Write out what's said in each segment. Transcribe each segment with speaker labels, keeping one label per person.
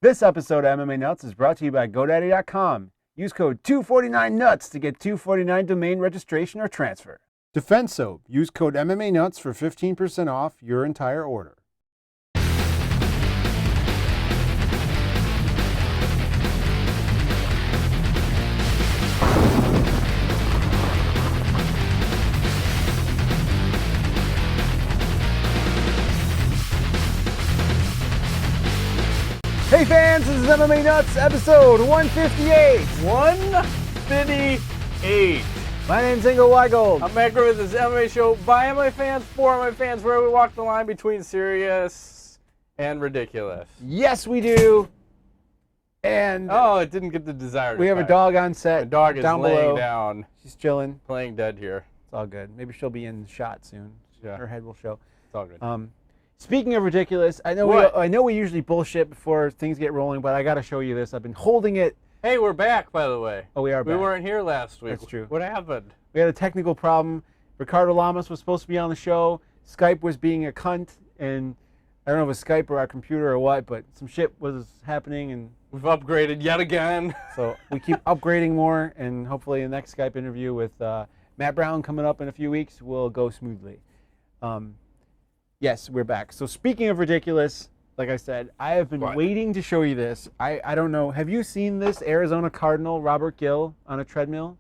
Speaker 1: This episode of MMA Nuts is brought to you by GoDaddy.com. Use code 249NUTS to get $249 domain registration or transfer. Defense Soap. Use code MMA Nuts for 15% off your entire order. Hey fans, this is MMA Nuts, episode 158.
Speaker 2: 158.
Speaker 1: My name's Ingo Weigold.
Speaker 2: I'm Edgar with this MMA show by MMA fans, for MMA fans, where we walk the line between serious and ridiculous.
Speaker 1: Yes, we do. And
Speaker 2: oh, it didn't get the desired
Speaker 1: we have a dog on set.
Speaker 2: The dog is
Speaker 1: down
Speaker 2: laying
Speaker 1: below.
Speaker 2: down.
Speaker 1: She's chilling.
Speaker 2: Playing dead here.
Speaker 1: It's all good. Maybe she'll be in the shot soon.
Speaker 2: Yeah.
Speaker 1: Her head will show.
Speaker 2: It's all good.
Speaker 1: Speaking of ridiculous, I know we usually bullshit before things get rolling, but I got to show you this. I've been holding it.
Speaker 2: Hey, we're back, by the way.
Speaker 1: Oh, we are back.
Speaker 2: We weren't here last week.
Speaker 1: That's true.
Speaker 2: What happened?
Speaker 1: We had a technical problem. Ricardo Lamas was supposed to be on the show. Skype was being a cunt, and I don't know if it was Skype or our computer or what, but some shit was happening, and
Speaker 2: We've upgraded yet again.
Speaker 1: so we keep upgrading more, and hopefully the next Skype interview with Matt Brown coming up in a few weeks will go smoothly. Yes, we're back. So speaking of ridiculous, like I said, I have been waiting to show you this. I don't know. Have you seen this Arizona Cardinal Robert Gill on a treadmill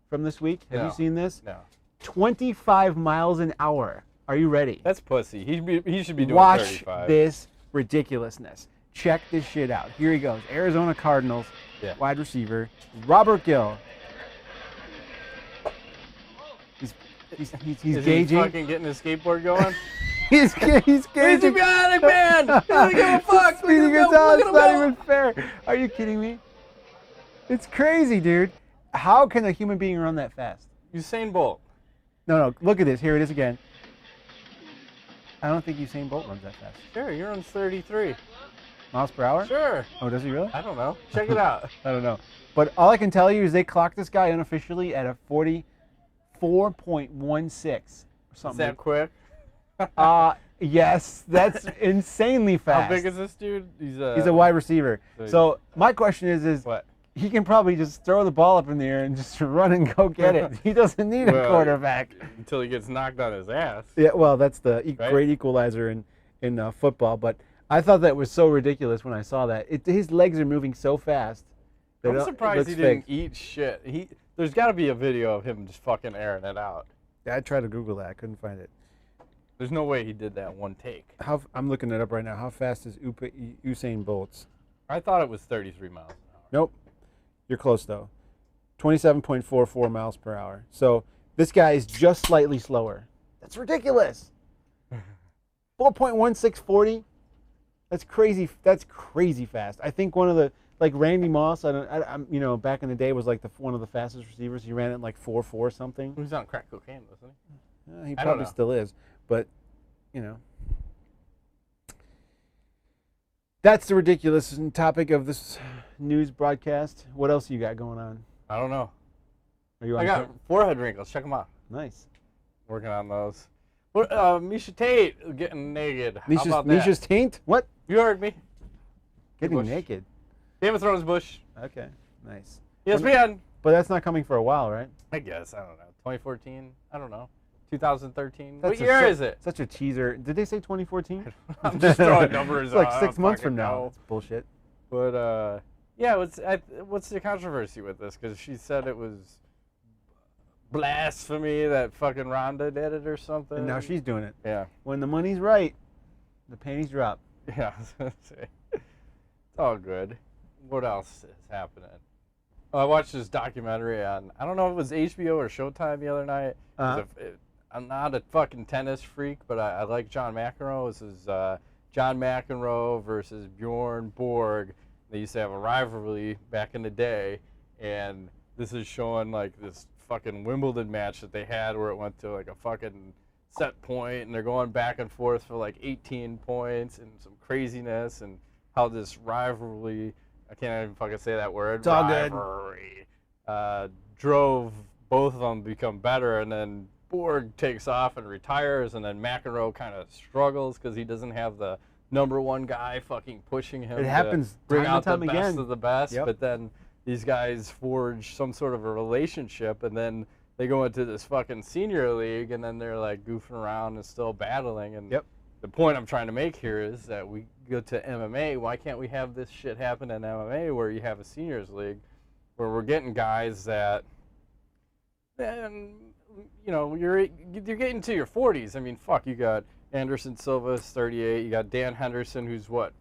Speaker 1: from this week? Have you seen this?
Speaker 2: No.
Speaker 1: 25 miles an hour. Are you ready?
Speaker 2: That's pussy. He should be doing
Speaker 1: Watch
Speaker 2: 35.
Speaker 1: this ridiculousn's. Check this shit out. Here he goes. Arizona Cardinals wide receiver Robert Gill. He's
Speaker 2: Is
Speaker 1: gauging.
Speaker 2: he fucking getting his skateboard going?
Speaker 1: He's gauging.
Speaker 2: He's a bionic man! He doesn't give a fuck!
Speaker 1: Speedy
Speaker 2: Look
Speaker 1: Gonzalez,
Speaker 2: at
Speaker 1: it's
Speaker 2: him
Speaker 1: not
Speaker 2: go.
Speaker 1: even fair. Are you kidding me? It's crazy, dude. How can a human being run that fast?
Speaker 2: Usain Bolt.
Speaker 1: No, look at this. Here it is again. I don't think Usain Bolt runs that fast.
Speaker 2: Sure, he runs 33.
Speaker 1: Miles per hour?
Speaker 2: Sure.
Speaker 1: Oh, does he really?
Speaker 2: I don't know. Check it out.
Speaker 1: I don't know. But all I can tell you is they clocked this guy unofficially at a 44.16 or something.
Speaker 2: Is that quick?
Speaker 1: Yes, that's insanely fast.
Speaker 2: How big is this dude? He's
Speaker 1: a wide receiver. So my question is
Speaker 2: what?
Speaker 1: He can probably just throw the ball up in the air and just run and go get it. He doesn't need a quarterback.
Speaker 2: Until he gets knocked on his ass.
Speaker 1: Yeah, well, that's the great equalizer in football. But I thought that was so ridiculous when I saw that. His legs are moving so fast.
Speaker 2: I'm surprised he didn't eat shit. There's got to be a video of him just fucking airing it out.
Speaker 1: Yeah, I tried to Google that. I couldn't find it.
Speaker 2: There's no way he did that in one take.
Speaker 1: I'm looking it up right now. How fast is Usain Bolt's?
Speaker 2: I thought it was 33 miles an hour.
Speaker 1: Nope. You're close, though. 27.44 miles per hour. So this guy is just slightly slower. That's ridiculous. 4.1640. That's crazy. That's crazy fast. I think one of the, like Randy Moss, I'm back in the day was like one of the fastest receivers. He ran it like 4.4 something.
Speaker 2: He was on crack cocaine, wasn't he?
Speaker 1: He probably still is, but that's the ridiculous topic of this news broadcast. What else you got going on?
Speaker 2: I don't know.
Speaker 1: I
Speaker 2: got forehead wrinkles. Check them out.
Speaker 1: Nice.
Speaker 2: Working on those. Misha Tate getting naked. How about that?
Speaker 1: Misha's taint? What?
Speaker 2: You heard me.
Speaker 1: Getting naked.
Speaker 2: Game of Thrones Bush.
Speaker 1: Okay. Nice.
Speaker 2: ESPN.
Speaker 1: But that's not coming for a while, right?
Speaker 2: I guess. I don't know. 2014? I don't know. 2013? What year is it?
Speaker 1: Such a teaser. Did they say 2014?
Speaker 2: I'm just throwing numbers
Speaker 1: It's like 6 months from now. It's bullshit.
Speaker 2: But, yeah, what's the controversy with this? Because she said it was blasphemy that fucking Rhonda did it or something.
Speaker 1: And now she's doing it.
Speaker 2: Yeah.
Speaker 1: When the money's right, the panties drop.
Speaker 2: Yeah, I was going to say. It's all good. What else is happening? I watched this documentary on, I don't know if it was HBO or Showtime the other night. I'm not a fucking tennis freak, but I like John McEnroe. This is John McEnroe versus Bjorn Borg. They used to have a rivalry back in the day, and this is showing like this fucking Wimbledon match that they had where it went to like a fucking set point, and they're going back and forth for like 18 points and some craziness, and how this rivalry, I can't even fucking say that word,
Speaker 1: it's all
Speaker 2: rivalry, drove both of them to become better, and then Borg takes off and retires, and then McEnroe kind of struggles because he doesn't have the number one guy fucking pushing him.
Speaker 1: It happens
Speaker 2: to bring
Speaker 1: time and
Speaker 2: out
Speaker 1: time
Speaker 2: the best
Speaker 1: again.
Speaker 2: of the best,
Speaker 1: Yep.
Speaker 2: but then these guys forge some sort of a relationship, and then they go into this fucking senior league, and then they're like goofing around and still battling. And
Speaker 1: Yep.
Speaker 2: the point I'm trying to make here is that we go to MMA. Why can't we have this shit happen in MMA where you have a seniors league where we're getting guys that, and you're getting to your 40s. I mean, fuck, you got Anderson Silva is 38. You got Dan Henderson, who's what,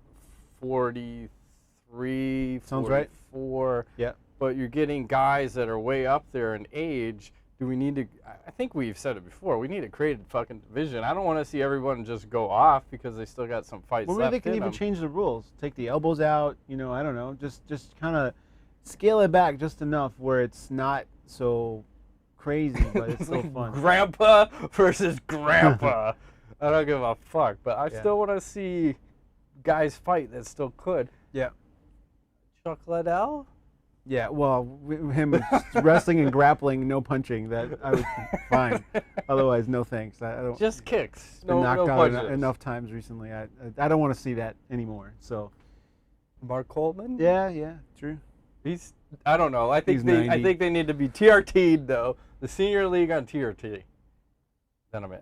Speaker 2: 43,
Speaker 1: Sounds right.
Speaker 2: 44.
Speaker 1: Yeah.
Speaker 2: But you're getting guys that are way up there in age. Do we need to? I think we've said it before. We need to create a fucking division. I don't want to see everyone just go off because they still got some fights
Speaker 1: Well,
Speaker 2: left
Speaker 1: maybe they can
Speaker 2: in
Speaker 1: even
Speaker 2: them.
Speaker 1: change the rules. Take the elbows out. I don't know. Just kind of scale it back just enough where it's not so crazy, but it's still fun.
Speaker 2: Grandpa versus grandpa. I don't give a fuck, but I
Speaker 1: Yeah.
Speaker 2: still want to see guys fight that still could.
Speaker 1: Yeah.
Speaker 2: Chuck Liddell?
Speaker 1: Yeah, well, him wrestling and grappling, no punching, that I was fine. Otherwise, no thanks. I don't.
Speaker 2: Just kicks.
Speaker 1: Been
Speaker 2: No
Speaker 1: knocked out
Speaker 2: punches.
Speaker 1: enough times recently. I don't want to see that anymore. So.
Speaker 2: Mark Coleman?
Speaker 1: Yeah, true.
Speaker 2: He's. I don't know. I think
Speaker 1: He's
Speaker 2: they.
Speaker 1: 90.
Speaker 2: I think they need to be TRT'd though. The senior league on TRT. Then I'm in.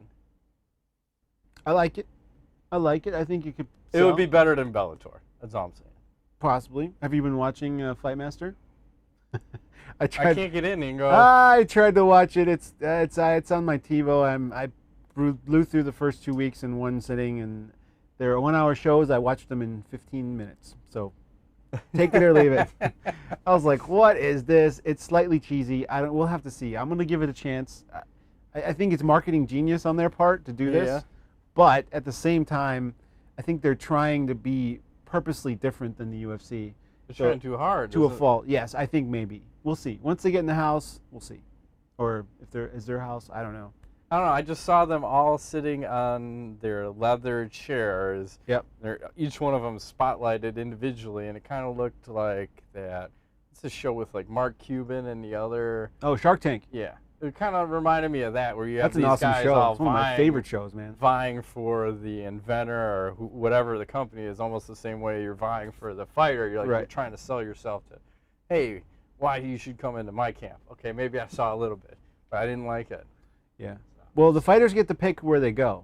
Speaker 1: I like it. I think you could.
Speaker 2: It would be better than Bellator. That's all I'm saying.
Speaker 1: Possibly. Have you been watching Fightmaster?
Speaker 2: I can't get in and go.
Speaker 1: I tried to watch it. It's on my TiVo. I blew through the first 2 weeks in one sitting, and they're 1-hour shows. I watched them in 15 minutes. So take it or leave it. I was like, what is this? It's slightly cheesy. We'll have to see. I'm gonna give it a chance. I think it's marketing genius on their part to do this,
Speaker 2: Yeah.
Speaker 1: but at the same time, I think they're trying to be purposely different than the UFC.
Speaker 2: They're trying too hard.
Speaker 1: To a fault, yes. I think maybe. We'll see. Once they get in the house, we'll see. Or if there is their house, I don't know.
Speaker 2: I don't know. I just saw them all sitting on their leather chairs.
Speaker 1: Yep.
Speaker 2: Each one of them spotlighted individually, and it kind of looked like that. It's a show with like Mark Cuban and the other.
Speaker 1: Oh, Shark Tank.
Speaker 2: Yeah. It kind of reminded me of that, where you have
Speaker 1: That's an
Speaker 2: these
Speaker 1: awesome
Speaker 2: guys
Speaker 1: show.
Speaker 2: all
Speaker 1: It's one of my
Speaker 2: vying-
Speaker 1: favorite shows, man.
Speaker 2: vying for the inventor or whatever the company is, almost the same way you're vying for the fighter. You're like,
Speaker 1: Right.
Speaker 2: you're trying to sell yourself to, hey, why you should come into my camp. Okay, maybe I saw a little bit, but I didn't like it.
Speaker 1: Yeah. Well, the fighters get to pick where they go,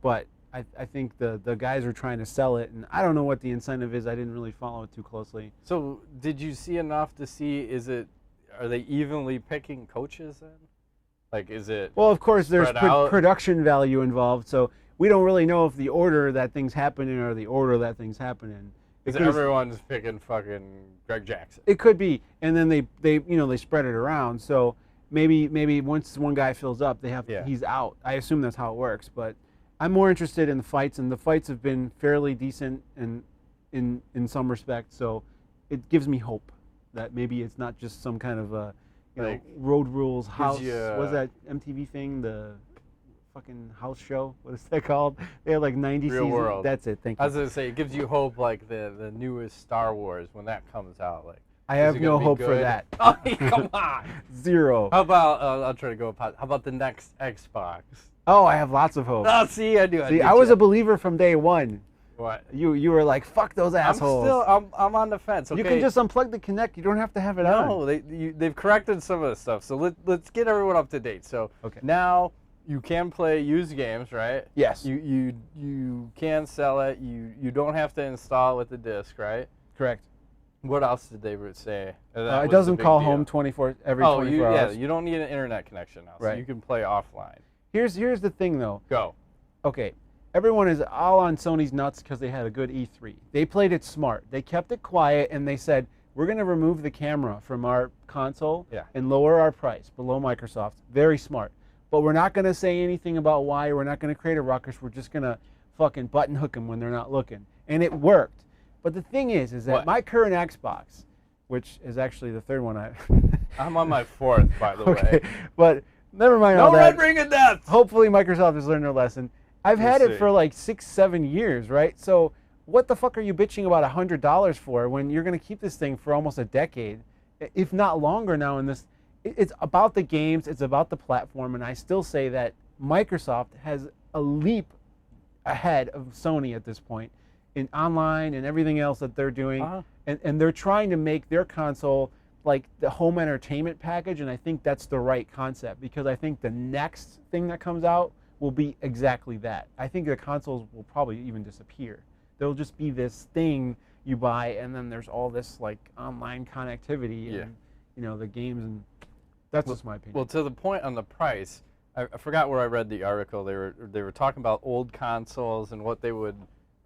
Speaker 1: but I think the guys are trying to sell it, and I don't know what the incentive is. I didn't really follow it too closely.
Speaker 2: So did you see enough to see, are they evenly picking coaches then? Like, is it?
Speaker 1: Well, of course, there's
Speaker 2: spread out?
Speaker 1: production value involved, so we don't really know if the order that things happen in or the order that things happen in.
Speaker 2: Is
Speaker 1: Because
Speaker 2: everyone's picking fucking Greg Jackson?
Speaker 1: it could be, and then they spread it around. So maybe once one guy fills up, he's out. I assume that's how it works. But I'm more interested in the fights, and the fights have been fairly decent and in some respects. So it gives me hope that maybe it's not just some kind of road rules house. What's that MTV thing? The fucking house show. What is that called? They had like 90
Speaker 2: Real
Speaker 1: seasons.
Speaker 2: World.
Speaker 1: That's it. Thank
Speaker 2: I
Speaker 1: you.
Speaker 2: was gonna say, it gives you hope, like the newest Star Wars when that comes out. Like,
Speaker 1: I
Speaker 2: is
Speaker 1: have
Speaker 2: it
Speaker 1: no
Speaker 2: gonna be
Speaker 1: hope for
Speaker 2: good?
Speaker 1: that.
Speaker 2: Oh, come on.
Speaker 1: Zero.
Speaker 2: How about I'll try to go. How about the next Xbox?
Speaker 1: Oh, I have lots of hope.
Speaker 2: Oh, see, I do.
Speaker 1: See, I was a believer from day one.
Speaker 2: What?
Speaker 1: You were like, fuck those assholes.
Speaker 2: I'm on the fence. Okay.
Speaker 1: You can just unplug the Kinect. You don't have to have it on.
Speaker 2: No, they've corrected some of the stuff. So let's get everyone up to date. So
Speaker 1: Okay.
Speaker 2: now you can play used games, right?
Speaker 1: Yes.
Speaker 2: You can sell it. You don't have to install it with the disc, right?
Speaker 1: Correct.
Speaker 2: What else did they say? That was
Speaker 1: It
Speaker 2: the
Speaker 1: doesn't
Speaker 2: big
Speaker 1: call
Speaker 2: deal.
Speaker 1: home every 24 hours.
Speaker 2: You don't need an internet connection now, so
Speaker 1: Right.
Speaker 2: you can play offline.
Speaker 1: Here's the thing, though.
Speaker 2: Go.
Speaker 1: Okay, everyone is all on Sony's nuts because they had a good E3. They played it smart. They kept it quiet, and they said, we're going to remove the camera from our console and lower our price below Microsoft. Very smart. But we're not going to say anything about why. We're not going to create a ruckus. We're just going to fucking button hook them when they're not looking. And it worked. But the thing is that
Speaker 2: What?
Speaker 1: my current Xbox, which is actually the third one
Speaker 2: I'm on my fourth, by the
Speaker 1: okay,
Speaker 2: way.
Speaker 1: but never mind
Speaker 2: No
Speaker 1: all that.
Speaker 2: Red Ring of Death!
Speaker 1: Hopefully Microsoft has learned their lesson. I've
Speaker 2: We'll
Speaker 1: had
Speaker 2: see.
Speaker 1: it for like 6-7 years, right? So what the fuck are you bitching about $100 for when you're going to keep this thing for almost a decade, if not longer now in this? It's about the games, it's about the platform, and I still say that Microsoft has a leap ahead of Sony at this point. in online and everything else that they're doing,
Speaker 2: Uh-huh.
Speaker 1: and they're trying to make their console like the home entertainment package, and I think that's the right concept, because I think the next thing that comes out will be exactly that. I think the consoles will probably even disappear. There'll just be this thing you buy, and then there's all this like online connectivity and the games, and that's just my opinion.
Speaker 2: Well, to the point on the price, I forgot where I read the article. They were talking about old consoles and what they would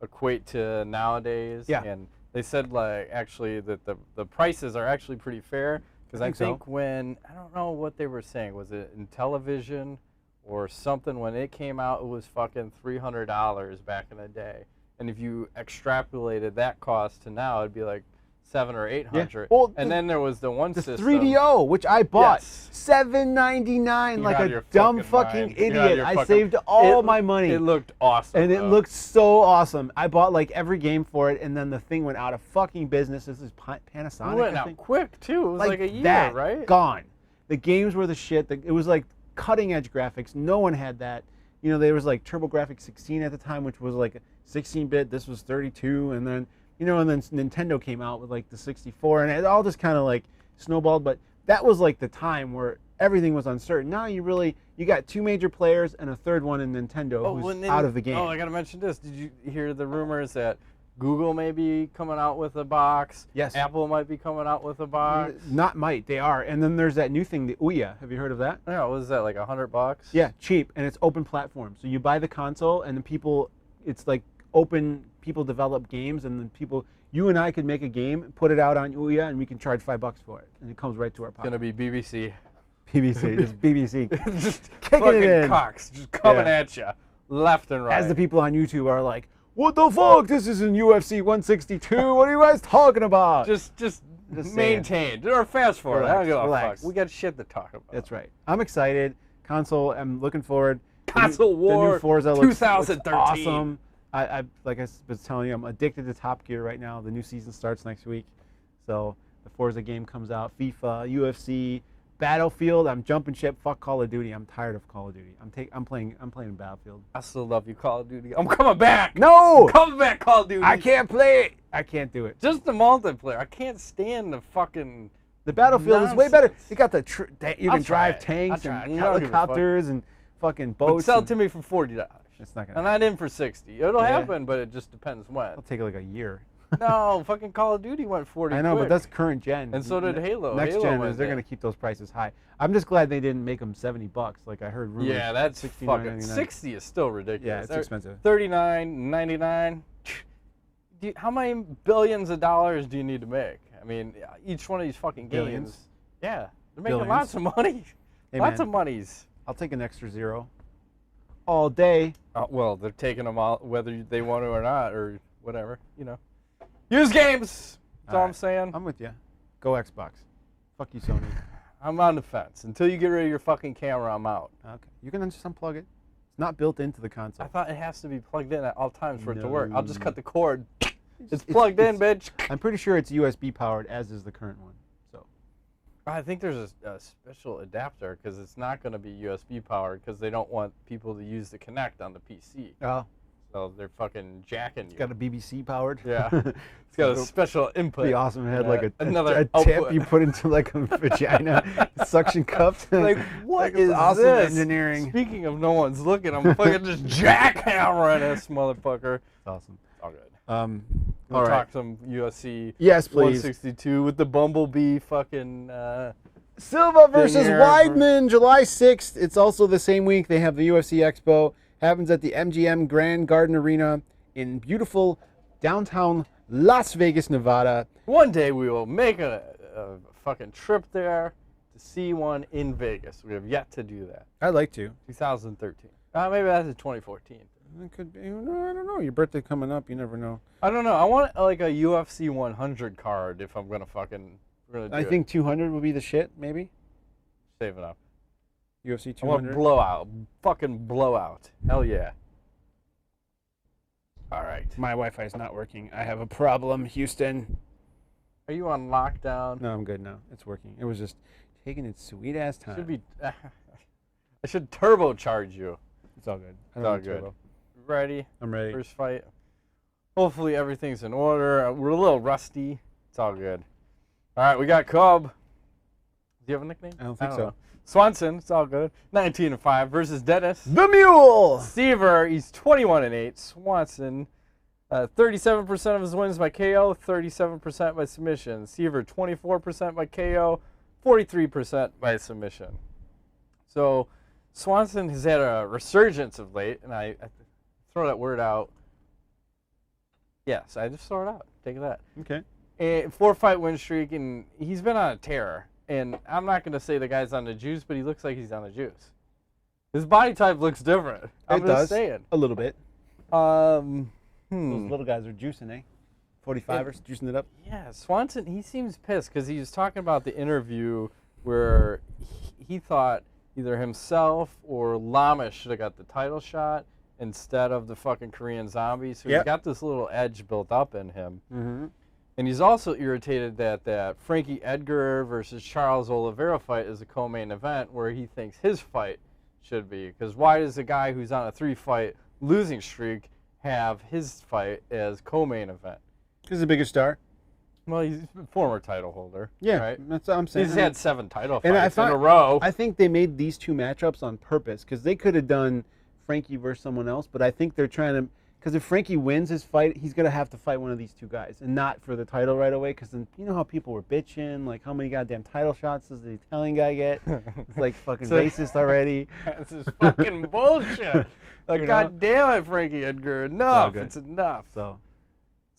Speaker 2: equate to nowadays.
Speaker 1: Yeah.
Speaker 2: And they said like actually that the prices are actually pretty fair, because I think when, I don't know what they were saying, was it in television or something, when it came out it was fucking $300 back in the day. And if you extrapolated that cost to now, it'd be like $700 or $800.
Speaker 1: Yeah. Well,
Speaker 2: and then there was the
Speaker 1: system, 3DO, which I bought, $799, like a dumb fucking idiot. I saved all my money.
Speaker 2: It looked awesome,
Speaker 1: and it looked so awesome. I bought like every game for it, and then the thing went out of fucking business. This is Panasonic.
Speaker 2: It went out quick too. It was like a year, right?
Speaker 1: Gone. The games were the shit. It was like cutting edge graphics. No one had that. There was like TurboGrafx 16 at the time, which was like 16-bit. This was 32, and then and then Nintendo came out with like the 64, and it all just kind of like snowballed. But that was like the time where everything was uncertain. Now you got two major players and a third one in Nintendo who's out of the game.
Speaker 2: Oh, I gotta mention this. Did you hear the rumors that Google may be coming out with a box?
Speaker 1: Yes.
Speaker 2: Apple might be coming out with a box.
Speaker 1: Not might, they are. And then there's that new thing, the Ouya. Have you heard of that?
Speaker 2: Yeah, what is that, like $100?
Speaker 1: Yeah, cheap, and it's open platform. So you buy the console, and then it's like open. People develop games, and then you and I could make a game, put it out on Ouya, and we can charge $5 for it, and it comes right to our pocket.
Speaker 2: It's gonna be BBC.
Speaker 1: BBC, just BBC,
Speaker 2: just
Speaker 1: kicking
Speaker 2: fucking
Speaker 1: it in.
Speaker 2: cocks, just coming at you, left and right.
Speaker 1: As the people on YouTube are like, "What the fuck? This isn't UFC 162. What are you guys talking about?"
Speaker 2: Just maintain or fast forward. I don't give a fuck. We got shit to talk about.
Speaker 1: That's right. I'm excited. Console. I'm looking forward.
Speaker 2: Console War.
Speaker 1: The new Forza
Speaker 2: 2013.
Speaker 1: looks awesome. I like I was telling you, I'm addicted to Top Gear right now. The new season starts next week, so the Forza game comes out. FIFA, UFC, Battlefield. I'm jumping ship. Fuck Call of Duty. I'm tired of Call of Duty. I'm playing Battlefield.
Speaker 2: I still love you, Call of Duty. I'm coming back.
Speaker 1: No,
Speaker 2: I'm coming back, Call of Duty.
Speaker 1: I can't play it. I can't do it.
Speaker 2: Just the multiplayer. I can't stand the fucking.
Speaker 1: The Battlefield
Speaker 2: nonsense.
Speaker 1: is way better. You got you can drive
Speaker 2: it.
Speaker 1: tanks
Speaker 2: I'll
Speaker 1: and
Speaker 2: try it.
Speaker 1: helicopters and fucking boats.
Speaker 2: But sell it to me for $40.
Speaker 1: It's not gonna.
Speaker 2: I'm not in for $60. It'll happen, but it just depends when.
Speaker 1: It'll take like a year.
Speaker 2: No, fucking Call of Duty went 40.
Speaker 1: I know,
Speaker 2: quick.
Speaker 1: but that's current gen.
Speaker 2: And so did Halo.
Speaker 1: Next
Speaker 2: Halo
Speaker 1: gen
Speaker 2: went
Speaker 1: is they're gonna keep those prices high. I'm just glad they didn't make them $70. Like I heard rumors.
Speaker 2: Yeah, that's fucking $60 is still ridiculous.
Speaker 1: Yeah, it's expensive.
Speaker 2: $39.99. How many billions of dollars do you need to make? I mean, each one of these fucking games.
Speaker 1: Billions.
Speaker 2: Yeah, they're making
Speaker 1: Billions.
Speaker 2: lots of money.
Speaker 1: Hey,
Speaker 2: lots
Speaker 1: man,
Speaker 2: of monies.
Speaker 1: I'll take an extra zero. All day.
Speaker 2: Well, they're taking them out whether they want to or not, or whatever. Use games. That's all I'm saying.
Speaker 1: I'm with you. Go Xbox. Fuck you, Sony.
Speaker 2: I'm on the fence. Until you get rid of your fucking camera, I'm out.
Speaker 1: Okay. You can just unplug it. It's not built into the console.
Speaker 2: I thought it has to be plugged in at all times for it to work. I'll just cut the cord. It's plugged in, bitch.
Speaker 1: I'm pretty sure it's USB powered, as is the current one. So.
Speaker 2: I think there's a special adapter because it's not going to be USB powered because they don't want people to use the Kinect on the PC.
Speaker 1: Oh.
Speaker 2: So they're fucking jacking you.
Speaker 1: It's got a BBC powered.
Speaker 2: Yeah. It's got a special input.
Speaker 1: It'd be awesome. It had like
Speaker 2: another
Speaker 1: a tip you put into like a vagina, suction cups.
Speaker 2: Like, what is
Speaker 1: awesome
Speaker 2: this?
Speaker 1: Engineering.
Speaker 2: Speaking of no one's looking, I'm fucking just jackhammering this motherfucker.
Speaker 1: It's awesome.
Speaker 2: It's all good.
Speaker 1: We'll
Speaker 2: talk some UFC.
Speaker 1: Yes, please.
Speaker 2: 162 with the Bumblebee fucking.
Speaker 1: Silva versus Weidman, July 6th. It's also the same week they have the UFC Expo. Happens at the MGM Grand Garden Arena in beautiful downtown Las Vegas, Nevada.
Speaker 2: One day we will make a fucking trip there to see one in Vegas. We have yet to do that.
Speaker 1: I'd like to.
Speaker 2: 2013. Maybe that's in 2014.
Speaker 1: It could be. No, I don't know. Your birthday coming up. You never know.
Speaker 2: I don't know. I want like a UFC 100 card if I'm gonna fucking.
Speaker 1: I think 200 would be the shit. Maybe.
Speaker 2: Save it up.
Speaker 1: UFC 200.
Speaker 2: I want blowout. Fucking blowout. Hell yeah. All right.
Speaker 1: My Wi-Fi is not working. I have a problem, Houston.
Speaker 2: Are you on lockdown?
Speaker 1: No, I'm good now. It's working. It was just taking its sweet ass time.
Speaker 2: Should be. I should turbocharge you.
Speaker 1: It's all good.
Speaker 2: It's all good. Ready?
Speaker 1: I'm ready.
Speaker 2: First fight. Hopefully everything's in order. We're a little rusty. It's all good. All right, we got Cub. Do you have a nickname?
Speaker 1: I don't think so.
Speaker 2: know. Swanson, it's all good. 19-5 versus Dennis.
Speaker 1: The Mule!
Speaker 2: Siver, he's 21-8. Swanson, 37% of his wins by KO, 37% by submission. Siver, 24% by KO, 43% by submission. So Swanson has had a resurgence of late, and I throw that word out. Yes, I just throw it out. Take that.
Speaker 1: Okay.
Speaker 2: A 4-fight win streak, and he's been on a tear. And I'm not going to say the guy's on the juice, but he looks like he's on the juice. His body type looks different. I'm just saying.
Speaker 1: A little bit. Those little guys are juicing, eh? 45ers, juicing it up.
Speaker 2: Yeah, Swanson, he seems pissed because he was talking about the interview where he thought either himself or Lama should have got the title shot instead of the fucking Korean Zombie. So he's got this little edge built up in him. Mm-hmm. And he's also irritated that Frankie Edgar versus Charles Oliveira fight is a co-main event where he thinks his fight should be. Because why does a guy who's on a 3-fight losing streak have his fight as co-main event?
Speaker 1: Because he's a bigger star.
Speaker 2: Well, he's a former title holder.
Speaker 1: Yeah,
Speaker 2: right?
Speaker 1: That's what I'm saying.
Speaker 2: He's had 7 title fights in a row.
Speaker 1: I think they made these 2 matchups on purpose because they could have done Frankie versus someone else, but I think they're trying to. Because if Frankie wins his fight, he's going to have to fight one of these 2 guys, and not for the title right away, because then you know how people were bitching, like how many goddamn title shots does the Italian guy get? It's like fucking racist already.
Speaker 2: This is fucking bullshit. Like, God damn it, Frankie Edgar, enough. It's enough.
Speaker 1: So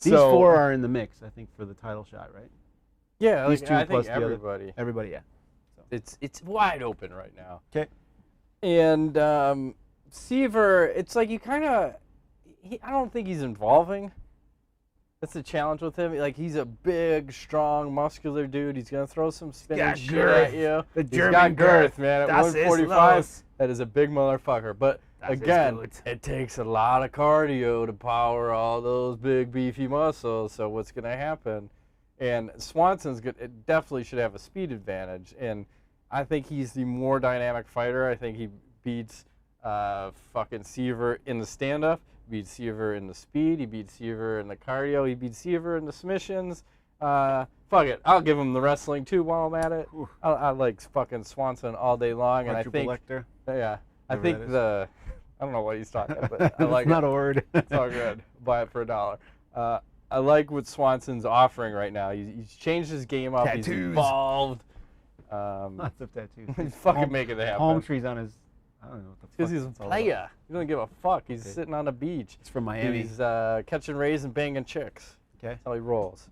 Speaker 1: these 4 are in the mix, I think, for the title shot, right?
Speaker 2: Yeah,
Speaker 1: these
Speaker 2: like,
Speaker 1: 2
Speaker 2: I
Speaker 1: plus
Speaker 2: think everybody.
Speaker 1: Everybody, yeah. So.
Speaker 2: It's wide open right now.
Speaker 1: Okay.
Speaker 2: And Siver, it's like you kind of... I don't think he's involving. That's the challenge with him. Like, he's a big, strong, muscular dude. He's going to throw some spinning shit at you. He's got girth, man. At 145, that is a big motherfucker. But, again, it takes a lot of cardio to power all those big, beefy muscles. So what's going to happen? And Swanson's good. It definitely should have a speed advantage. And I think he's the more dynamic fighter. I think he beats fucking Siver in the stand-up. He beats Siver in the speed. He beats Siver in the cardio. He beats Siver in the submissions. Fuck it. I'll give him the wrestling, too, while I'm at it. I like fucking Swanson all day long. And I think... Yeah. I think the... I don't know what he's talking about, but I like it.
Speaker 1: It's not a word.
Speaker 2: It's all good. Buy it for $1. I like what Swanson's offering right now. He's changed his game up.
Speaker 1: Tattoos.
Speaker 2: He's evolved.
Speaker 1: Lots of tattoos.
Speaker 2: He's fucking making it happen.
Speaker 1: Palm trees on his... I don't know what the fuck.
Speaker 2: Because he's a player. He doesn't give a fuck. He's sitting on the beach.
Speaker 1: It's from Miami.
Speaker 2: He's catching rays and banging chicks.
Speaker 1: Okay.
Speaker 2: That's how he rolls.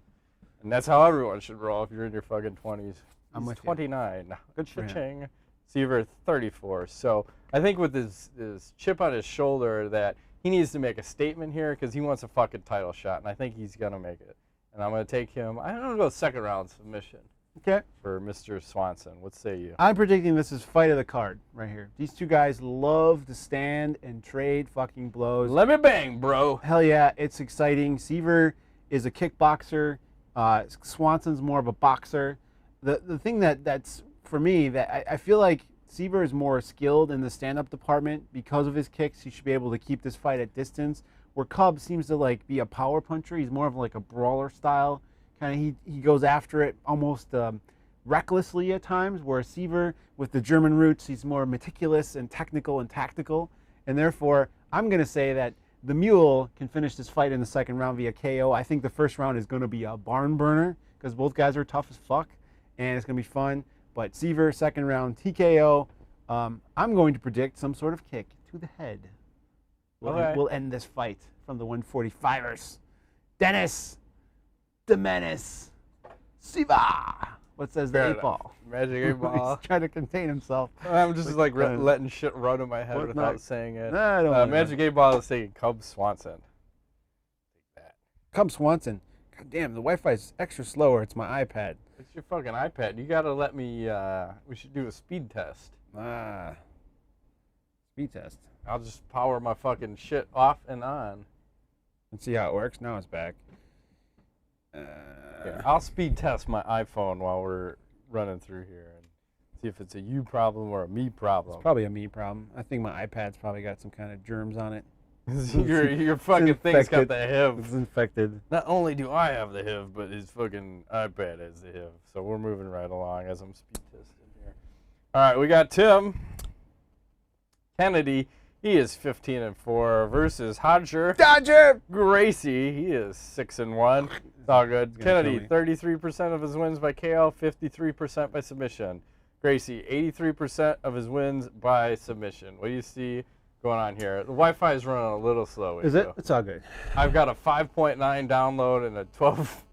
Speaker 2: And that's how everyone should roll if you're in your fucking 20s.
Speaker 1: I'm
Speaker 2: He's 29.
Speaker 1: Good for him.
Speaker 2: Siver, 34. So I think with his chip on his shoulder that he needs to make a statement here because he wants a fucking title shot. And I think he's going to make it. And I'm going to take him. I'm going to go 2nd round submission.
Speaker 1: Okay.
Speaker 2: For Mr. Swanson. What say you?
Speaker 1: I'm predicting this is fight of the card right here. These 2 guys love to stand and trade fucking blows.
Speaker 2: Let me bang, bro.
Speaker 1: Hell yeah, it's exciting. Siver is a kickboxer. Swanson's more of a boxer. The thing that's for me that I feel like Siver is more skilled in the stand-up department because of his kicks. He should be able to keep this fight at distance. Where Cub seems to like be a power puncher. He's more of like a brawler style. Kind of he goes after it almost recklessly at times, where Siver, with the German roots, he's more meticulous and technical and tactical. And therefore, I'm going to say that the Mule can finish this fight in the 2nd round via KO. I think the 1st round is going to be a barn burner because both guys are tough as fuck, and it's going to be fun. But Siver, 2nd round TKO. I'm going to predict some sort of kick to the head. We'll end this fight from the 145ers. Dennis! The Menace, Siva. What says the 8-ball?
Speaker 2: Magic 8-ball.
Speaker 1: He's trying to contain himself.
Speaker 2: I'm just like letting shit run in my head without saying it.
Speaker 1: Nah, I don't
Speaker 2: Magic 8-ball is saying Cub Swanson. Take that.
Speaker 1: Cub Swanson. God damn, the Wi-Fi's extra slower. It's my iPad.
Speaker 2: It's your fucking iPad. You gotta let me. We should do a speed test.
Speaker 1: Speed test.
Speaker 2: I'll just power my fucking shit off and on.
Speaker 1: Let's see how it works. Now it's back.
Speaker 2: Yeah, I'll speed test my iPhone while we're running through here and see if it's a you problem or a me problem.
Speaker 1: It's probably a me problem. I think my iPad's probably got some kind of germs on it.
Speaker 2: your fucking thing's got the HIV.
Speaker 1: It's infected.
Speaker 2: Not only do I have the HIV, but his fucking iPad has the HIV. So we're moving right along as I'm speed testing here. All right, we got Tim Kennedy. He is 15-4 versus
Speaker 1: Dodger
Speaker 2: Gracie. He is 6-1. It's all good. Kennedy, 33% of his wins by KO, 53% by submission. Gracie, 83% of his wins by submission. What do you see going on here? The Wi-Fi is running a little slow.
Speaker 1: Is it? It's all good.
Speaker 2: I've got a 5.9 download and a 12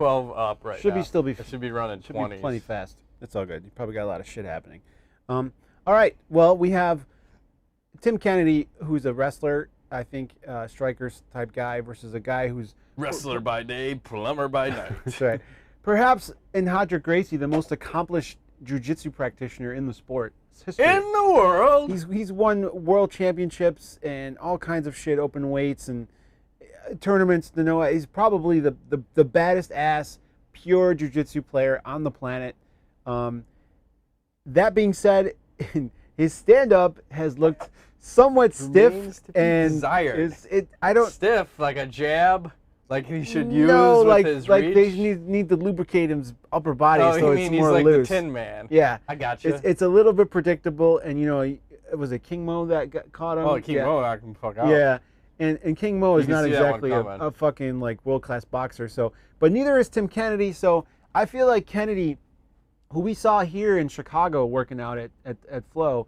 Speaker 2: up right now. It should be running 20.
Speaker 1: Be plenty fast. It's all good. You probably got a lot of shit happening. All right. Well, we have Tim Kennedy, who's a wrestler, I think, strikers type guy, versus a guy who's
Speaker 2: wrestler by day, plumber by night.
Speaker 1: That's right. Perhaps in Edgar Gracie, the most accomplished jiu-jitsu practitioner in the sport.
Speaker 2: In the world.
Speaker 1: He's won world championships and all kinds of shit, open weights and tournaments. He's probably the baddest ass pure jiu-jitsu player on the planet. That being said, his stand-up has looked somewhat stiff and
Speaker 2: stiff like a jab, like he should use with his reach.
Speaker 1: They need to lubricate his upper body so it's more
Speaker 2: he's like
Speaker 1: loose.
Speaker 2: The Tin Man.
Speaker 1: Yeah,
Speaker 2: I got you.
Speaker 1: It's a little bit predictable, and it was a King Mo that caught him.
Speaker 2: Oh, King Mo knocked him fuck out.
Speaker 1: Yeah, and King Mo is not exactly a fucking like world-class boxer. So, but neither is Tim Kennedy. So I feel like Kennedy, who we saw here in Chicago working out at Flow,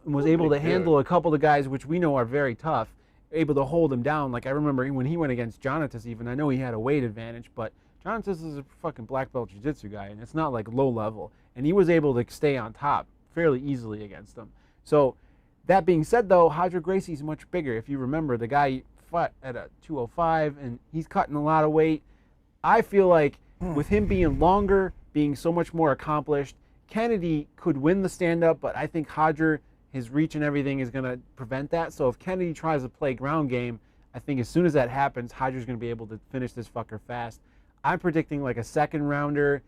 Speaker 1: was able to handle a couple of guys which we know are very tough, able to hold him down. Like I remember when he went against Jonatas, even I know he had a weight advantage, but Jonatas is a fucking black belt jiu-jitsu guy, and it's not like low level, and he was able to stay on top fairly easily against him. So that being said, though, Edgar Gracie's much bigger. If you remember, the guy fought at a 205, and he's cutting a lot of weight. I feel like with him being longer, being so much more accomplished, Kennedy could win the stand-up, but I think Edgar, his reach and everything is going to prevent that. So if Kennedy tries to play ground game, I think as soon as that happens, Edgar's going to be able to finish this fucker fast. I'm predicting like a second rounder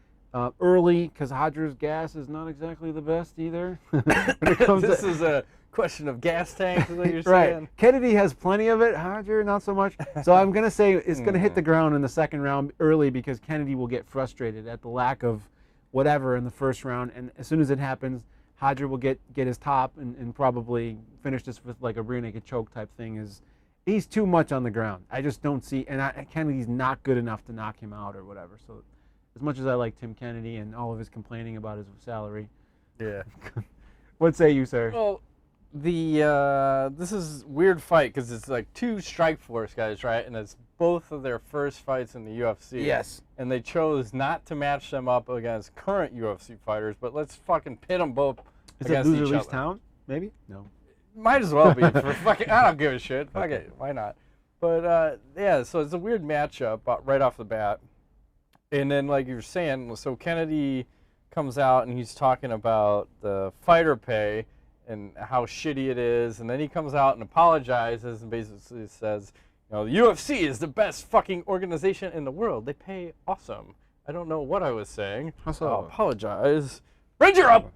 Speaker 1: early, because Edgar's gas is not exactly the best either.
Speaker 2: This is a question of gas tanks, is what you're
Speaker 1: right.
Speaker 2: saying?
Speaker 1: Kennedy has plenty of it, Edgar not so much. So I'm going to say it's going to hit the ground in the second round early, because Kennedy will get frustrated at the lack of whatever in the first round, and as soon as it happens, Edgar will get his top and probably finish this with like a rear naked choke type thing. He's too much on the ground. I just don't see, and Kennedy's not good enough to knock him out or whatever. So as much as I like Tim Kennedy and all of his complaining about his salary,
Speaker 2: yeah.
Speaker 1: What say you, sir?
Speaker 2: Well, this is a weird fight because it's like two Strikeforce guys, right? And it's both of their first fights in the UFC.
Speaker 1: Yes.
Speaker 2: And they chose not to match them up against current UFC fighters, but let's fucking pit them both against each other.
Speaker 1: Is it loser leaves town? Maybe? No.
Speaker 2: Might as well be for fucking. I don't give a shit. Fuck it. Why not? But yeah, so it's a weird matchup right off the bat. And then, like you were saying, so Kennedy comes out and he's talking about the fighter pay and how shitty it is, and then he comes out and apologizes and basically says, the UFC is the best fucking organization in the world. They pay awesome. I don't know what I was saying. I'll apologize. Ranger up!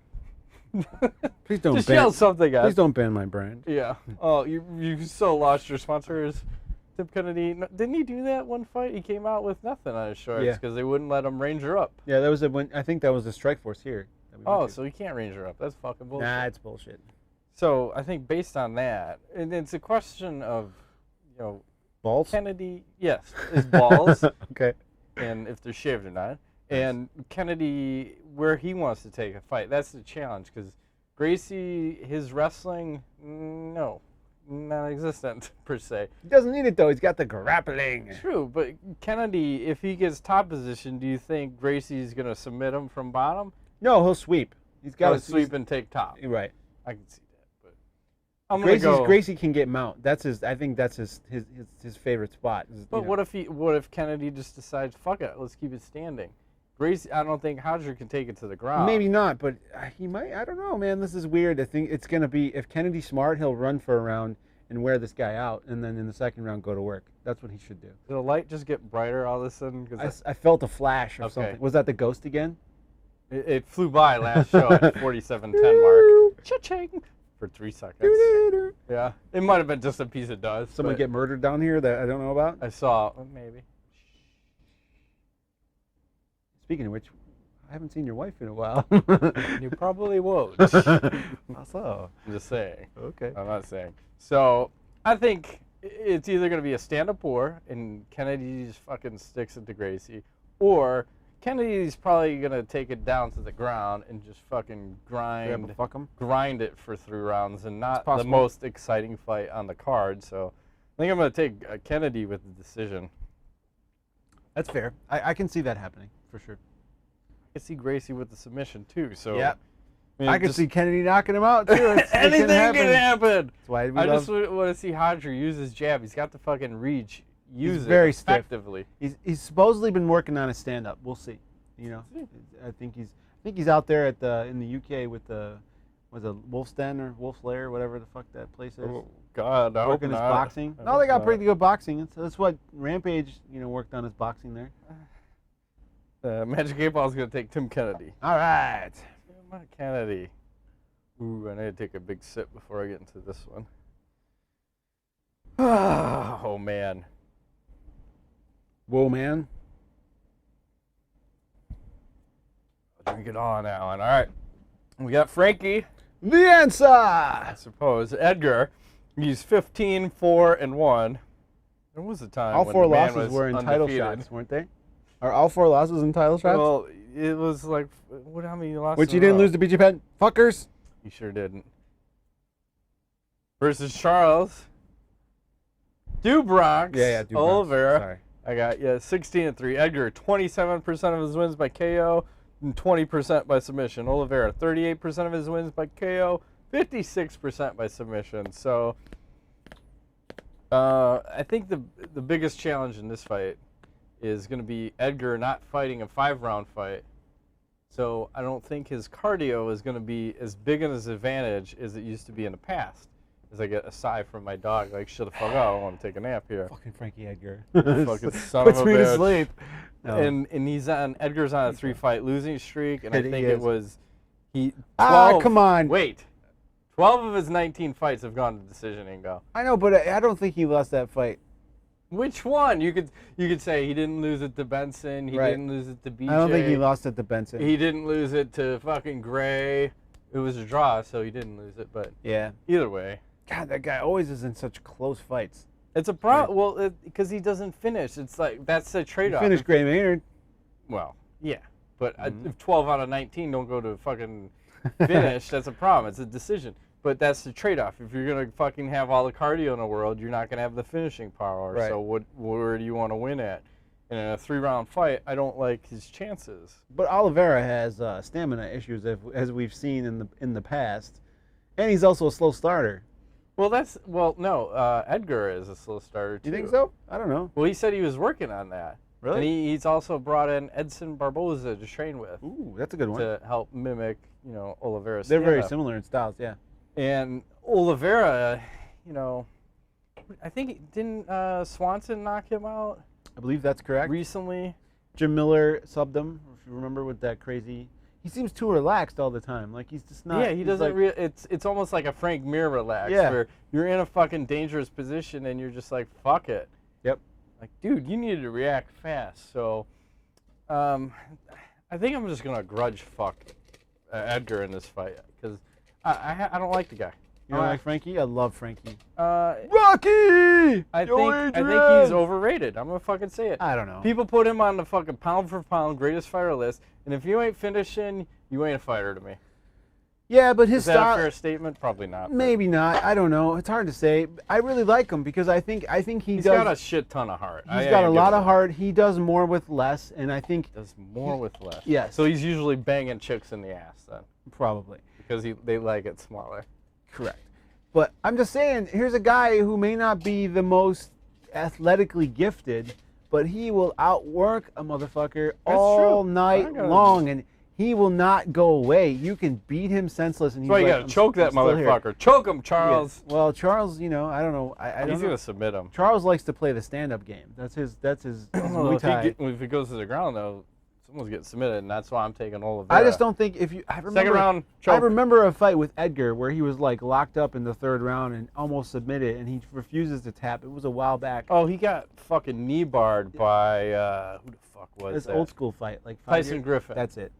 Speaker 1: Please don't
Speaker 2: just yell something at.
Speaker 1: Please don't ban my brand.
Speaker 2: Yeah. Oh, you so lost your sponsors. Tim Kennedy, didn't he do that one fight? He came out with nothing on his shorts because they wouldn't let him Ranger up.
Speaker 1: Yeah, that was I think that was the Strikeforce here.
Speaker 2: So he can't Ranger up. That's fucking bullshit.
Speaker 1: Nah, it's bullshit.
Speaker 2: So I think based on that, and it's a question of,
Speaker 1: balls?
Speaker 2: Kennedy, yes, his balls.
Speaker 1: Okay.
Speaker 2: And if they're shaved or not. And Kennedy, where he wants to take a fight. That's the challenge, because Gracie, his wrestling, no, non-existent, per se.
Speaker 1: He doesn't need it, though. He's got the grappling.
Speaker 2: True, but Kennedy, if he gets top position, do you think Gracie's going to submit him from bottom?
Speaker 1: No, he'll sweep. He's got to
Speaker 2: sweep and take top.
Speaker 1: Right.
Speaker 2: I can see that, but I'm going to go.
Speaker 1: Gracie can get mount. I think that's his favorite spot.
Speaker 2: But what if Kennedy just decides, fuck it, let's keep it standing? Gracie, I don't think Edgar can take it to the ground.
Speaker 1: Maybe not, but he might. I don't know, man. This is weird. I think it's going to be, if Kennedy's smart, he'll run for a round and wear this guy out, and then in the second round go to work. That's what he should do.
Speaker 2: Did the light just get brighter all of a sudden?
Speaker 1: I felt a flash or something. Was that the ghost again?
Speaker 2: It flew by last show at 47:10 mark. Cha-ching! for 3 seconds.
Speaker 1: Doo-doo-doo.
Speaker 2: Yeah, it might have been just a piece of dust.
Speaker 1: Someone
Speaker 2: but
Speaker 1: get murdered down here that I don't know about?
Speaker 2: I saw, maybe.
Speaker 1: Speaking of which, I haven't seen your wife in a while.
Speaker 2: You probably won't.
Speaker 1: Also.
Speaker 2: I'm just saying.
Speaker 1: Okay.
Speaker 2: I'm not saying. So I think it's either going to be a stand-up war and Kennedy just fucking sticks it to Gracie, or Kennedy's probably going to take it down to the ground and just fucking grind it for 3 rounds and not the most exciting fight on the card. So I think I'm going to take Kennedy with the decision.
Speaker 1: That's fair. I can see that happening, for sure.
Speaker 2: I can see Gracie with the submission, too. So
Speaker 1: yeah.
Speaker 2: I mean,
Speaker 1: I can see Kennedy knocking him out, too.
Speaker 2: Anything can happen.
Speaker 1: That's why
Speaker 2: just want to see Hodger use his jab. He's got the fucking reach. Use it
Speaker 1: very
Speaker 2: effectively.
Speaker 1: Stiff. He's supposedly been working on his stand-up. We'll see. You know, I think he's out there in the UK with the Wolf's Den or Wolf's Lair, whatever the fuck that place is.
Speaker 2: Oh God, I
Speaker 1: working
Speaker 2: hope
Speaker 1: his
Speaker 2: not.
Speaker 1: boxing. No, they got pretty good boxing. That's what Rampage, worked on his boxing there.
Speaker 2: Magic 8 Ball is gonna take Tim Kennedy.
Speaker 1: All right.
Speaker 2: Tim Kennedy. Ooh, I need to take a big sip before I get into this one. Oh man.
Speaker 1: Whoa, man.
Speaker 2: Drink it on, Alan. All right. We got Frankie.
Speaker 1: The answer.
Speaker 2: I suppose. Edgar. He's 15-4-1. There was a time
Speaker 1: all
Speaker 2: when
Speaker 1: 4
Speaker 2: the man
Speaker 1: losses
Speaker 2: was
Speaker 1: were in
Speaker 2: undefeated.
Speaker 1: title shots, weren't they? Are all 4 losses in title shots?
Speaker 2: Well, it was like, how many losses?
Speaker 1: Which you didn't lose to BJ Penn? Fuckers.
Speaker 2: You sure didn't. Versus Charles. Dubrox.
Speaker 1: Yeah, Dubrox.
Speaker 2: Oliveira.
Speaker 1: Sorry.
Speaker 2: I got 16-3. Edgar, 27% of his wins by KO and 20% by submission. Oliveira, 38% of his wins by KO, 56% by submission. So I think the biggest challenge in this fight is going to be Edgar not fighting a 5-round fight. So I don't think his cardio is going to be as big an advantage as it used to be in the past. As I get a sigh from my dog, like, shut the fuck up, I want to take a nap here.
Speaker 1: Fucking Frankie Edgar.
Speaker 2: Fucking son of a bitch.
Speaker 1: Puts me to sleep. No.
Speaker 2: And Edgar's on a 3-fight losing streak, and I think it was 12,
Speaker 1: come on.
Speaker 2: Wait. 12 of his 19 fights have gone to decision, Ingo.
Speaker 1: I know, but I don't think he lost that fight.
Speaker 2: Which one? You could say he didn't lose it to Benson, he didn't lose it to BJ.
Speaker 1: I don't think he lost it to Benson.
Speaker 2: He didn't lose it to fucking Gray. It was a draw, so he didn't lose it, but
Speaker 1: yeah.
Speaker 2: Either way.
Speaker 1: God, that guy always is in such close fights.
Speaker 2: It's a problem. Well, because he doesn't finish. It's like, that's the trade-off.
Speaker 1: He finished Gray Maynard.
Speaker 2: Well, yeah. But if 12 out of 19 don't go to fucking finish, that's a problem. It's a decision. But that's the trade-off. If you're going to fucking have all the cardio in the world, you're not going to have the finishing power.
Speaker 1: Right.
Speaker 2: So where do you want to win at? And in a 3-round fight, I don't like his chances.
Speaker 1: But Oliveira has stamina issues, as we've seen in the past. And he's also a slow starter.
Speaker 2: Well, no. Edgar is a slow starter, too.
Speaker 1: You think so? I don't know.
Speaker 2: Well, he said he was working on that.
Speaker 1: Really?
Speaker 2: And he's also brought in Edson Barboza to train with.
Speaker 1: Ooh, that's a good one.
Speaker 2: To help mimic, Oliveira's
Speaker 1: They're
Speaker 2: stand-up.
Speaker 1: very similar in styles, yeah.
Speaker 2: And Oliveira, I think didn't Swanson knock him out?
Speaker 1: I believe that's correct.
Speaker 2: Recently.
Speaker 1: Jim Miller subbed him, if you remember, with that crazy. He seems too relaxed all the time. Like, he's just not.
Speaker 2: Yeah, he doesn't. It's almost like a Frank Mir relax.
Speaker 1: Yeah.
Speaker 2: Where you're in a fucking dangerous position and you're just like, fuck it.
Speaker 1: Yep.
Speaker 2: Like, dude, you needed to react fast. So, I think I'm just gonna grudge fuck Edgar in this fight because I don't like the guy.
Speaker 1: You don't like Frankie? I love Frankie.
Speaker 2: Rocky! I think he's overrated. I'm gonna fucking say it.
Speaker 1: I don't know.
Speaker 2: People put him on the fucking pound for pound greatest fighter list, and if you ain't finishing, you ain't a fighter to me.
Speaker 1: Yeah, but his
Speaker 2: Is that
Speaker 1: style.
Speaker 2: a fair statement? Probably not.
Speaker 1: Maybe not. I don't know. It's hard to say. I really like him because I think
Speaker 2: he's got a shit ton of heart.
Speaker 1: He's got a lot of heart. He does more with less, and I think
Speaker 2: does more with less.
Speaker 1: Yes.
Speaker 2: So he's usually banging chicks in the ass then.
Speaker 1: Probably
Speaker 2: because they like it smaller.
Speaker 1: Correct. But I'm just saying, here's a guy who may not be the most athletically gifted, but he will outwork a motherfucker all night long, and he will not go away. You can beat him senseless, and he's
Speaker 2: so you gotta choke that motherfucker. Choke him, Charles.
Speaker 1: Yeah. Well, Charles, I don't know.
Speaker 2: He's gonna submit him.
Speaker 1: Charles likes to play the stand-up game. That's his Muay Thai.
Speaker 2: If he goes to the ground though, Someone's getting submitted, and that's why I'm taking Oliveira.
Speaker 1: I just don't think if you.
Speaker 2: Second round choke.
Speaker 1: I remember a fight with Edgar where he was like locked up in the third round and almost submitted, and he refuses to tap. It was a while back.
Speaker 2: Oh, he got fucking knee barred by who the fuck was
Speaker 1: This
Speaker 2: that?
Speaker 1: old school fight, like
Speaker 2: Tyson Griffin.
Speaker 1: That's it.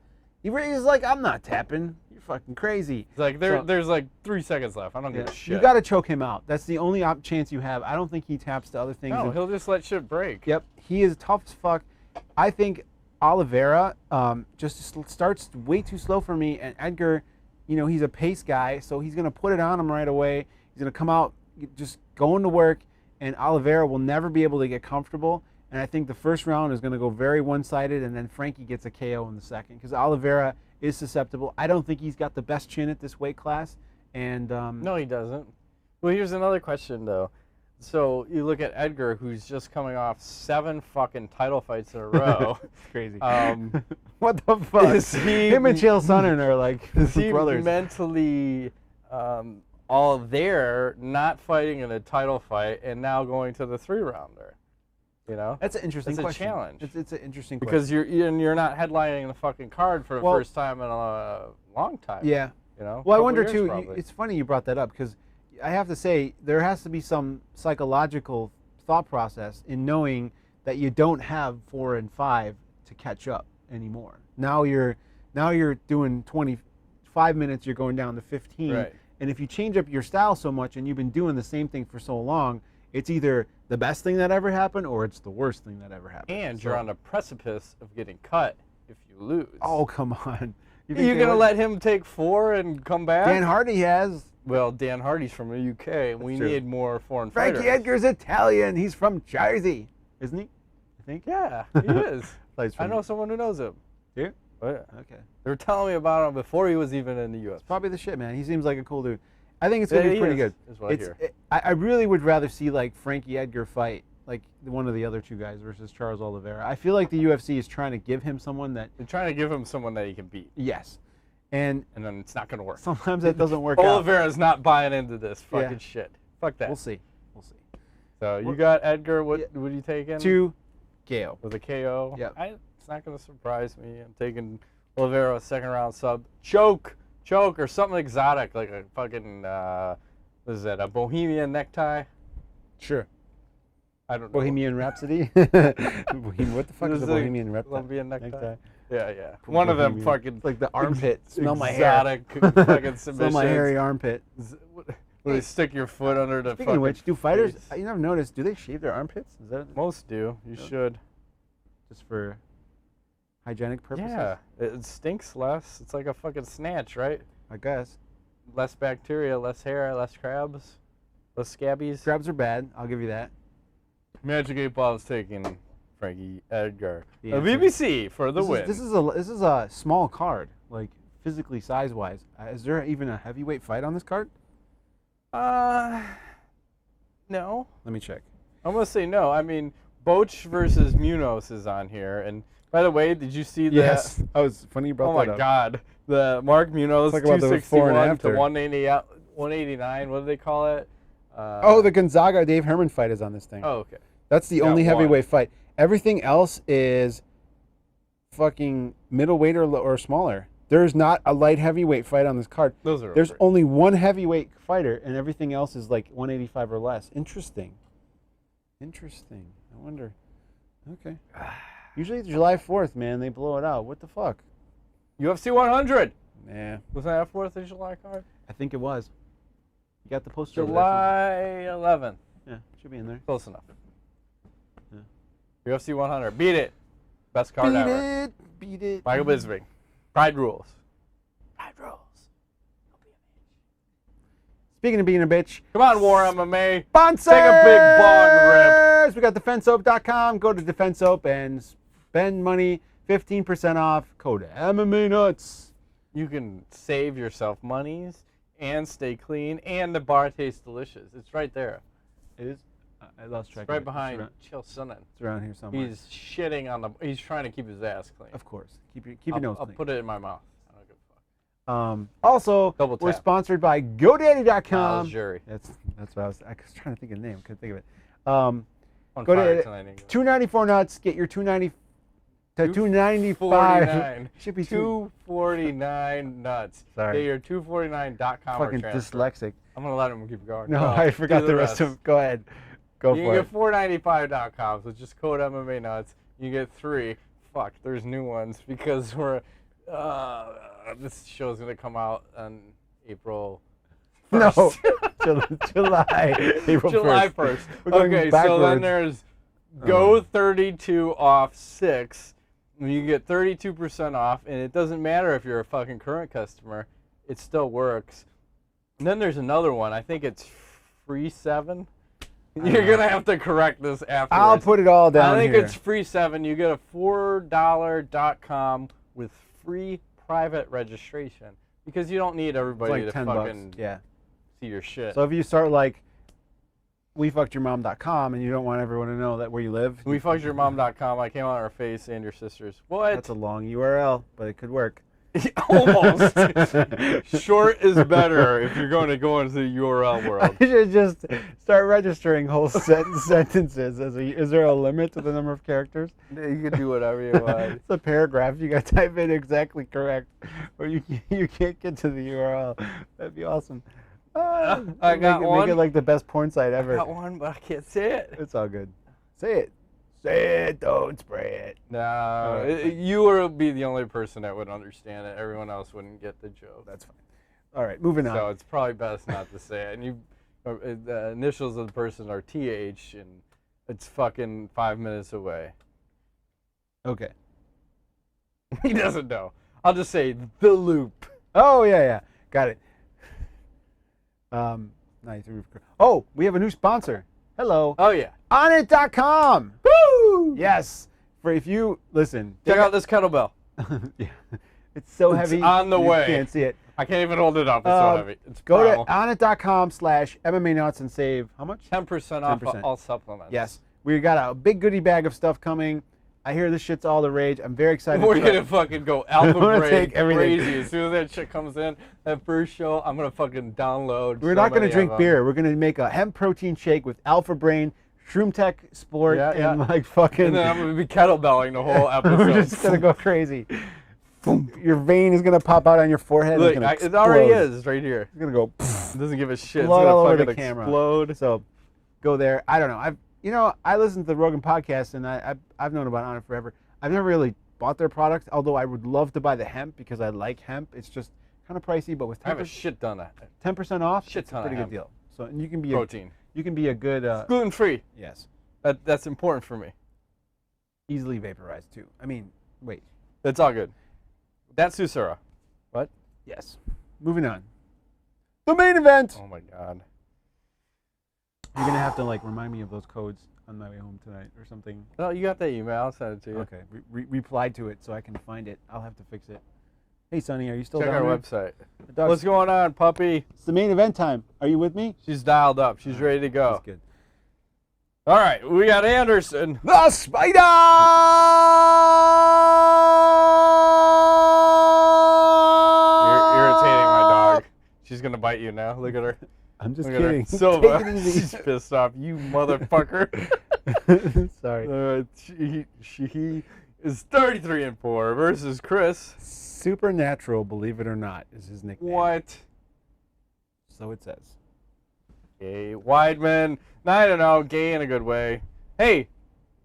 Speaker 1: He's like, I'm not tapping. You're fucking crazy.
Speaker 2: It's like there's like 3 seconds left. I don't give a shit.
Speaker 1: You got to choke him out. That's the only chance you have. I don't think he taps to other things.
Speaker 2: No, he'll just let shit break.
Speaker 1: Yep, he is tough as fuck. I think Oliveira just starts way too slow for me, and Edgar, he's a pace guy, so he's going to put it on him right away. He's going to come out just going to work, and Oliveira will never be able to get comfortable, and I think the first round is going to go very one-sided, and then Frankie gets a KO in the second, because Oliveira is susceptible. I don't think he's got the best chin at this weight class, and
Speaker 2: no, he doesn't. Well, here's another question, though. So you look at Edgar, who's just coming off 7 fucking title fights in a row.
Speaker 1: It's crazy.
Speaker 2: What
Speaker 1: the fuck? Him and Chael Sonnen are like
Speaker 2: is he
Speaker 1: brothers.
Speaker 2: Mentally all there, not fighting in a title fight, and now going to the 3-rounder?
Speaker 1: That's an interesting question.
Speaker 2: It's a challenge.
Speaker 1: It's an interesting
Speaker 2: because
Speaker 1: question.
Speaker 2: you're not headlining the fucking card for the first time in a long time.
Speaker 1: Yeah.
Speaker 2: Well,
Speaker 1: I wonder too. It's funny you brought that up because I have to say there has to be some psychological thought process in knowing that you don't have 4 and 5 to catch up anymore. Now you're doing 25 minutes. You're going down to 15.
Speaker 2: Right.
Speaker 1: And if you change up your style so much and you've been doing the same thing for so long, it's either the best thing that ever happened or it's the worst thing that ever happened.
Speaker 2: And you're on the precipice of getting cut if you lose.
Speaker 1: Oh, come on.
Speaker 2: You're going to let him take 4 and come back?
Speaker 1: Dan Hardy has.
Speaker 2: Well, Dan Hardy's from the UK. We need more foreign fighters.
Speaker 1: Frankie Edgar's Italian. He's from Jersey. Isn't he? I think.
Speaker 2: Yeah, he is. I know someone who knows him.
Speaker 1: Do you?
Speaker 2: Oh, yeah.
Speaker 1: Okay.
Speaker 2: They were telling me about him before he was even in the UFC.
Speaker 1: It's probably the shit, man. He seems like a cool dude. I think it's going to be pretty good.
Speaker 2: Is what I hear.
Speaker 1: I really would rather see like Frankie Edgar fight like one of the other 2 guys versus Charles Oliveira. I feel like the UFC is trying to give him someone that...
Speaker 2: They're trying to give him someone that he can beat.
Speaker 1: Yes. And
Speaker 2: then it's not going to work.
Speaker 1: Sometimes that doesn't work out.
Speaker 2: Oliveira's not buying into this fucking shit. Fuck that.
Speaker 1: We'll see.
Speaker 2: So you got Edgar. What are you taking?
Speaker 1: 2 KO.
Speaker 2: With a KO?
Speaker 1: Yeah.
Speaker 2: It's not going to surprise me. I'm taking Oliveira, 2nd round sub. Choke, or something exotic, like a fucking, what is that, a Bohemian necktie?
Speaker 1: Sure.
Speaker 2: I don't know.
Speaker 1: Bohemian Rhapsody? What the fuck is a Bohemian
Speaker 2: necktie? Yeah. One of them fucking...
Speaker 1: It's like the armpit. Smell my hair.
Speaker 2: Exotic fucking submissions.
Speaker 1: Smell my hairy armpit.
Speaker 2: Where they stick your foot under the
Speaker 1: Speaking of which, do fighters, you never noticed, do they shave their armpits? Is that
Speaker 2: most do. You should.
Speaker 1: Just for hygienic purposes?
Speaker 2: Yeah. It stinks less. It's like a fucking snatch, right?
Speaker 1: I guess.
Speaker 2: Less bacteria, less hair, less crabs, less scabbies.
Speaker 1: Crabs are bad. I'll give you that.
Speaker 2: Magic 8 Ball is taking Frankie Edgar. The BBC for the win.
Speaker 1: This is a small card, like physically size-wise. Is there even a heavyweight fight on this card?
Speaker 2: No.
Speaker 1: Let me check.
Speaker 2: I'm going to say no. I mean, Boch versus Munoz is on here. And by the way, did you see that?
Speaker 1: Yes. Oh, it's funny you brought that up.
Speaker 2: Oh, my God. The Mark Munoz, 261 to 189. What do they call it?
Speaker 1: The Gonzaga Dave Herman fight is on this thing.
Speaker 2: Oh, okay.
Speaker 1: That's the only heavyweight fight. Everything else is fucking middleweight or smaller. There's not a light heavyweight fight on this card. There's only one heavyweight fighter, and everything else is like 185 or less. Interesting. I wonder. Okay. Usually it's July 4th, man. They blow it out. What the fuck?
Speaker 2: UFC 100.
Speaker 1: Yeah.
Speaker 2: Was that 4th of July card?
Speaker 1: I think it was. You got the poster.
Speaker 2: July 11th.
Speaker 1: Yeah, should be in there.
Speaker 2: Close enough. Yeah. UFC 100. Beat it. Best card ever.
Speaker 1: Beat it.
Speaker 2: Michael Bisping. Pride rules.
Speaker 1: Speaking of being a bitch.
Speaker 2: Come on, War MMA.
Speaker 1: Sponsors!
Speaker 2: Take a big bong rip.
Speaker 1: We got defensesoap.com. Go to defensesoap and spend money. 15% off. Code MMA Nuts.
Speaker 2: You can save yourself monies and stay clean, and the bar tastes delicious. It's right there.
Speaker 1: It is? I lost track.
Speaker 2: It's right behind Chael Sonnen.
Speaker 1: It's around here somewhere.
Speaker 2: He's shitting on the... He's trying to keep his ass clean.
Speaker 1: Of course. Keep your nose clean.
Speaker 2: I'll put it in my mouth. I don't give a fuck.
Speaker 1: Also, we're sponsored by GoDaddy.com.
Speaker 2: Jury.
Speaker 1: That's what I was trying to think of the name. Couldn't think of it.
Speaker 2: Go
Speaker 1: to $2.94 nuts. Get your $2.94 to 295.
Speaker 2: 249.
Speaker 1: Should be
Speaker 2: 249 nuts.
Speaker 1: Sorry.
Speaker 2: Get your 249.com or
Speaker 1: Fucking
Speaker 2: transfer.
Speaker 1: dyslexic.
Speaker 2: I'm gonna let him keep going.
Speaker 1: No, I forgot
Speaker 2: do
Speaker 1: the rest of them. Go ahead. Go
Speaker 2: you
Speaker 1: for
Speaker 2: can
Speaker 1: it.
Speaker 2: get 495.com, so just code MMA nuts. You get 3. Fuck, there's new ones because we're this show's gonna come out on April 1st.
Speaker 1: No, July. April
Speaker 2: July
Speaker 1: 1st.
Speaker 2: 1st.
Speaker 1: We're going
Speaker 2: Okay, so
Speaker 1: backwards.
Speaker 2: then there's Go 32 off 6. And you get 32% off, and it doesn't matter if you're a fucking current customer, it still works. And then there's another one. I think it's free 7. You're gonna have to correct this afterwards.
Speaker 1: I'll put it all down
Speaker 2: I think
Speaker 1: here.
Speaker 2: it's free 7. You get a $4.com with free private registration because you don't need everybody
Speaker 1: It's
Speaker 2: to
Speaker 1: like $10.
Speaker 2: fucking
Speaker 1: Yeah.
Speaker 2: see your shit.
Speaker 1: So if you start like wefuckedyourmom.com and you don't want everyone to know that where you live,
Speaker 2: WeFuckedYourMom.com. I came on our face and your sister's. What?
Speaker 1: that's a long URL, but it could work.
Speaker 2: Almost. Short is better if you're going to go into the URL world.
Speaker 1: I should just start registering whole sentences. Is there a limit to the number of characters?
Speaker 2: You can do whatever you want.
Speaker 1: It's a paragraph. You got to type in exactly correct, or you can't get to the URL. That'd be awesome.
Speaker 2: I got one.
Speaker 1: Make it like the best porn site ever.
Speaker 2: I got one, but I can't say it.
Speaker 1: It's all good. Say it. Say it. Don't spray it.
Speaker 2: No, you would be the only person that would understand it. Everyone else wouldn't get the joke.
Speaker 1: That's fine. All right, moving on.
Speaker 2: So it's probably best not to say it. And the initials of the person are TH, and it's fucking 5 minutes away.
Speaker 1: Okay.
Speaker 2: He doesn't know. I'll just say the loop.
Speaker 1: Oh yeah. Got it. Oh, we have a new sponsor. Hello.
Speaker 2: Oh yeah.
Speaker 1: Onit.com.
Speaker 2: Woo!
Speaker 1: Yes. For if you listen,
Speaker 2: Check out this kettlebell.
Speaker 1: Yeah. It's so
Speaker 2: It's
Speaker 1: heavy.
Speaker 2: on the
Speaker 1: you
Speaker 2: way.
Speaker 1: Can't see it.
Speaker 2: I can't even hold it up. It's so heavy. It's
Speaker 1: Go
Speaker 2: primal.
Speaker 1: to onit.com/MMA Nuts and save how much?
Speaker 2: 10% off
Speaker 1: 10%.
Speaker 2: all supplements.
Speaker 1: Yes. We got a big goodie bag of stuff coming. I hear this shit's all the rage. I'm very excited.
Speaker 2: We're
Speaker 1: to
Speaker 2: gonna fucking go alpha
Speaker 1: gonna
Speaker 2: break
Speaker 1: take everything.
Speaker 2: crazy. As soon as that shit comes in, that first show, I'm gonna fucking download.
Speaker 1: We're
Speaker 2: so
Speaker 1: not going
Speaker 2: many
Speaker 1: to drink
Speaker 2: of
Speaker 1: beer. We're going to make a hemp protein shake with Alpha Brain, Shroom Tech Sport, and like fucking.
Speaker 2: And then I'm gonna be kettlebelling the whole episode.
Speaker 1: We're just going to go crazy. Your vein is going to pop out on your forehead.
Speaker 2: Look,
Speaker 1: and it's
Speaker 2: it
Speaker 1: gonna
Speaker 2: already
Speaker 1: explode.
Speaker 2: is right here.
Speaker 1: It's going to go.
Speaker 2: It doesn't give a shit. It's
Speaker 1: Blood
Speaker 2: gonna
Speaker 1: all over
Speaker 2: fucking
Speaker 1: the camera.
Speaker 2: explode.
Speaker 1: So go there. I don't know. I listen to the Rogan podcast, and I've known about Onnit forever. I've never really bought their product, although I would love to buy the hemp because I like hemp. It's just kind of pricey, but with
Speaker 2: I have a shit ton of
Speaker 1: 10% off,
Speaker 2: shit
Speaker 1: it's a
Speaker 2: ton of
Speaker 1: pretty good
Speaker 2: hemp.
Speaker 1: deal. So and you can be
Speaker 2: protein.
Speaker 1: You can be a good
Speaker 2: Gluten free.
Speaker 1: yes,
Speaker 2: That's important for me.
Speaker 1: easily vaporized too. I mean, wait.
Speaker 2: That's all good. That's Susura. What?
Speaker 1: Yes. Moving on. The main event.
Speaker 2: Oh my god.
Speaker 1: You're gonna have to like remind me of those codes on my way home tonight or something.
Speaker 2: Oh, you got that email? I'll send it to you.
Speaker 1: Okay. Reply to it so I can find it. I'll have to fix it. Hey, Sonny, are you still
Speaker 2: Check
Speaker 1: down
Speaker 2: our
Speaker 1: there?
Speaker 2: website.
Speaker 1: The dog's-
Speaker 2: What's going on, puppy?
Speaker 1: It's the main event time. Are you with me?
Speaker 2: She's dialed up. She's ready to go.
Speaker 1: That's good.
Speaker 2: All right, we got Anderson.
Speaker 1: The Spider!
Speaker 2: You're irritating my dog. She's gonna bite you now. Look at her.
Speaker 1: I'm just
Speaker 2: Look at her.
Speaker 1: kidding.
Speaker 2: Silva.
Speaker 1: Take it easy.
Speaker 2: She's pissed off. You motherfucker.
Speaker 1: Sorry.
Speaker 2: She is 33-4 versus Chris.
Speaker 1: Supernatural, believe it or not, is his nickname.
Speaker 2: What?
Speaker 1: So it says.
Speaker 2: Gay Weidman. 9-0. Gay in a good way. Hey,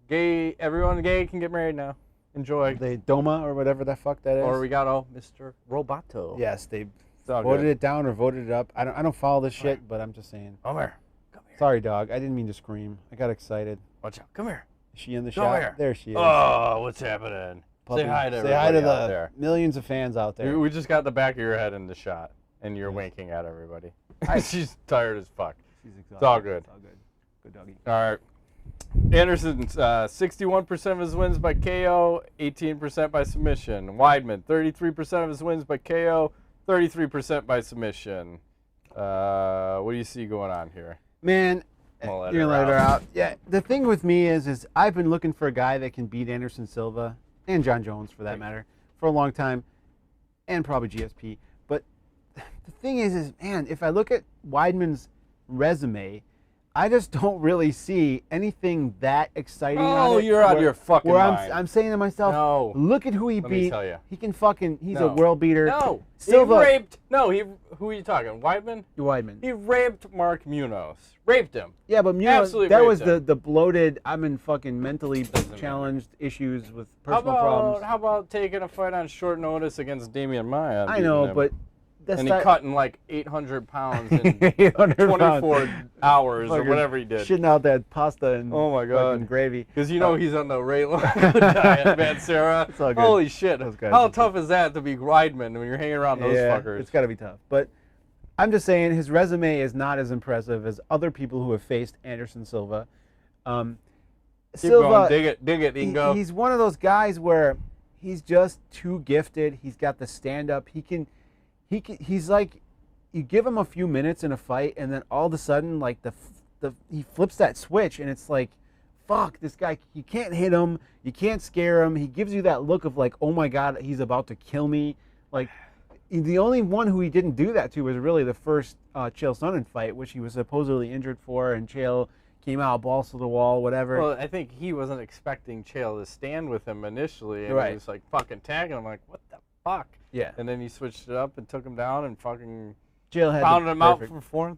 Speaker 2: gay. Everyone gay can get married now. Enjoy.
Speaker 1: They Doma or whatever the fuck that is.
Speaker 2: Or we got Mr. Roboto.
Speaker 1: Yes, they
Speaker 2: It's all
Speaker 1: voted
Speaker 2: good.
Speaker 1: it down or voted it up. I don't follow this shit, but I'm just saying.
Speaker 2: Come here. Come here.
Speaker 1: Sorry, dog. I didn't mean to scream. I got excited.
Speaker 2: Watch out. Come here.
Speaker 1: Is she in the
Speaker 2: Go
Speaker 1: shot?
Speaker 2: here.
Speaker 1: There she is.
Speaker 2: Oh, what's happening?
Speaker 1: Puppy.
Speaker 2: Say hi to
Speaker 1: Say hi to
Speaker 2: everybody out
Speaker 1: the
Speaker 2: there.
Speaker 1: millions of fans out there.
Speaker 2: We just got the back of your head in the shot, and you're winking at everybody. She's tired as fuck.
Speaker 1: She's exhausted.
Speaker 2: It's all good.
Speaker 1: It's all good. Good doggy.
Speaker 2: All right. Anderson's 61% of his wins by KO, 18% by submission. Weidman, 33% of his wins by KO, 33% by submission. What do you see going on here?
Speaker 1: Man,
Speaker 2: I'm gonna let
Speaker 1: you're
Speaker 2: her
Speaker 1: gonna let her
Speaker 2: out.
Speaker 1: out. Yeah. The thing with me is I've been looking for a guy that can beat Anderson Silva and John Jones for that matter for a long time, and probably GSP. But the thing is man, if I look at Weidman's resume, I just don't really see anything that exciting.
Speaker 2: Oh, you're out of your fucking mind.
Speaker 1: I'm saying to myself,
Speaker 2: No.
Speaker 1: look at who he
Speaker 2: Let
Speaker 1: beat.
Speaker 2: me tell you.
Speaker 1: He can fucking, he's a
Speaker 2: No.
Speaker 1: world beater.
Speaker 2: No.
Speaker 1: Silva.
Speaker 2: He raped. No, who are you talking? Weidman?
Speaker 1: Weidman.
Speaker 2: He raped Mark Munoz. Raped him.
Speaker 1: Yeah, but
Speaker 2: Absolutely
Speaker 1: that was
Speaker 2: raped
Speaker 1: the bloated, I'm in fucking mentally
Speaker 2: Doesn't
Speaker 1: challenged issues with personal problems.
Speaker 2: How about taking a fight on short notice against Damian Maya?
Speaker 1: I know, but that's
Speaker 2: and
Speaker 1: not...
Speaker 2: he cutting like 800 pounds in
Speaker 1: 800
Speaker 2: 24 hours or
Speaker 1: Fucking
Speaker 2: whatever he did.
Speaker 1: Shitting out that pasta and
Speaker 2: Oh my God.
Speaker 1: fucking gravy.
Speaker 2: Because you know he's on the Ray Liotta diet, man, Sarah.
Speaker 1: It's all good.
Speaker 2: Holy shit.
Speaker 1: Those guys
Speaker 2: How
Speaker 1: are
Speaker 2: tough is that to be Weidman when you're hanging around those fuckers?
Speaker 1: It's got to be tough. But I'm just saying his resume is not as impressive as other people who have faced Anderson Silva.
Speaker 2: Keep
Speaker 1: Silva,
Speaker 2: going. Dig it, Ingo.
Speaker 1: he's one of those guys where he's just too gifted. He's got the stand-up. He's like, you give him a few minutes in a fight, and then all of a sudden, like he flips that switch, and it's like, fuck, this guy, you can't hit him, you can't scare him. He gives you that look of like, oh my God, he's about to kill me. Like, the only one who he didn't do that to was really the first Chael Sonnen fight, which he was supposedly injured for, and Chael came out balls to the wall, whatever.
Speaker 2: Well, I think he wasn't expecting Chael to stand with him initially, and
Speaker 1: Right.
Speaker 2: he was like fucking tagging him, like, what the fuck?
Speaker 1: Yeah.
Speaker 2: And then he switched it up and took him down and fucking
Speaker 1: Chael had
Speaker 2: pounded him out
Speaker 1: perfect-
Speaker 2: for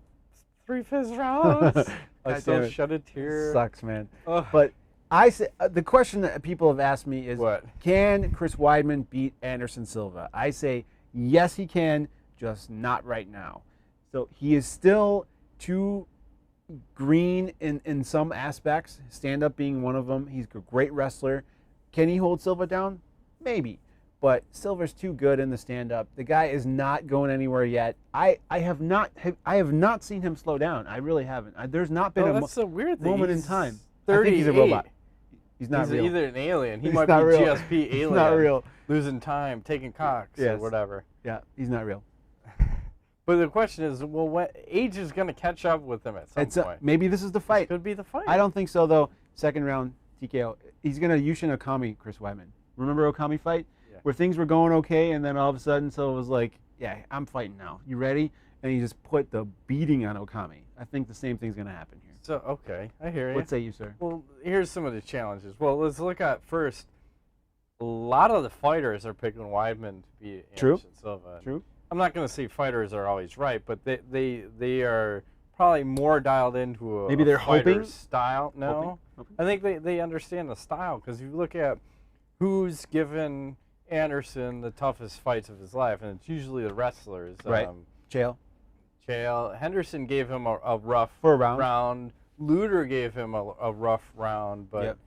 Speaker 2: 3/5 rounds. I
Speaker 1: God
Speaker 2: still
Speaker 1: damn it.
Speaker 2: shed a tear.
Speaker 1: Sucks, man.
Speaker 2: Ugh.
Speaker 1: But the question that people have asked me is,
Speaker 2: What?
Speaker 1: can Chris Weidman beat Anderson Silva? I say yes, he can, just not right now. So he is still too green in some aspects, stand-up being one of them. He's a great wrestler. Can he hold Silva down? Maybe. But Silver's too good in the stand-up. The guy is not going anywhere yet. I have not seen him slow down. I really haven't. There's not been
Speaker 2: That's a weird thing.
Speaker 1: moment in
Speaker 2: He's
Speaker 1: time.
Speaker 2: 38.
Speaker 1: I think he's a robot. He's not
Speaker 2: He's
Speaker 1: real.
Speaker 2: either an alien. He
Speaker 1: He's
Speaker 2: might be
Speaker 1: not real.
Speaker 2: GSP alien.
Speaker 1: He's not real.
Speaker 2: Losing time, taking cocks, or
Speaker 1: Yes.
Speaker 2: whatever.
Speaker 1: Yeah, he's not real.
Speaker 2: But the question is, well, what age is going to catch up with him at some point?
Speaker 1: Maybe this is the
Speaker 2: This
Speaker 1: fight.
Speaker 2: could be the fight.
Speaker 1: I don't think so, though. Second round, TKO. He's going to Yushin Okami, Chris Weidman. Remember Okami fight?
Speaker 2: Yeah.
Speaker 1: Where things were going okay, and then all of a sudden, so it was like, yeah, I'm fighting now. You ready? And he just put the beating on Okami. I think the same thing's going to happen here.
Speaker 2: So, okay, I hear you.
Speaker 1: What say you, sir?
Speaker 2: Well, here's some of the challenges. Well, let's look at first. A lot of the fighters are picking Weidman to be
Speaker 1: True.
Speaker 2: Anderson Silva.
Speaker 1: True.
Speaker 2: I'm not going to say fighters are always right, but they are probably more dialed into
Speaker 1: Maybe they're
Speaker 2: fighter's
Speaker 1: hoping?
Speaker 2: style. No,
Speaker 1: Hoping?
Speaker 2: I think they understand the style, because if you look at who's given Anderson the toughest fights of his life, and it's usually the wrestlers.
Speaker 1: Right. Chael.
Speaker 2: Chael Henderson gave him a rough
Speaker 1: For a round.
Speaker 2: Luder gave him a rough round, but
Speaker 1: Yep.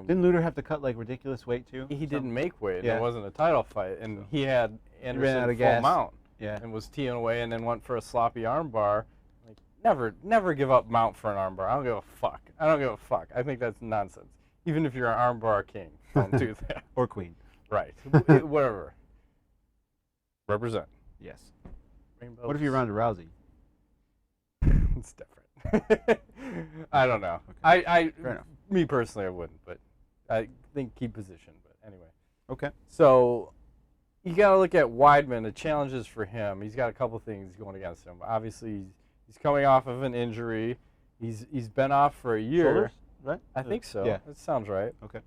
Speaker 1: Didn't Luder have to cut like ridiculous weight too?
Speaker 2: he didn't make weight.
Speaker 1: Yeah.
Speaker 2: It wasn't a title fight, and he had
Speaker 1: ran
Speaker 2: Anderson
Speaker 1: out
Speaker 2: full
Speaker 1: of gas.
Speaker 2: mount
Speaker 1: Yeah.
Speaker 2: and was teeing away, and then went for a sloppy armbar. Like, never give up mount for an armbar. I don't give a fuck. I think that's nonsense. Even if you're an armbar king, don't do that.
Speaker 1: Or Queen.
Speaker 2: Right. Whatever. Represent.
Speaker 1: Yes.
Speaker 2: Rainbows.
Speaker 1: What if you're Ronda Rousey?
Speaker 2: It's different. I don't know.
Speaker 1: Okay. Fair enough.
Speaker 2: Me personally, I wouldn't, but I think keep position. But anyway,
Speaker 1: Okay.
Speaker 2: so you got to look at Weidman. The challenges for him. He's got a couple things going against him. Obviously, he's coming off of an injury. He's been off for a year.
Speaker 1: Shoulders, right?
Speaker 2: I think so.
Speaker 1: Yeah.
Speaker 2: That sounds right.
Speaker 1: Okay.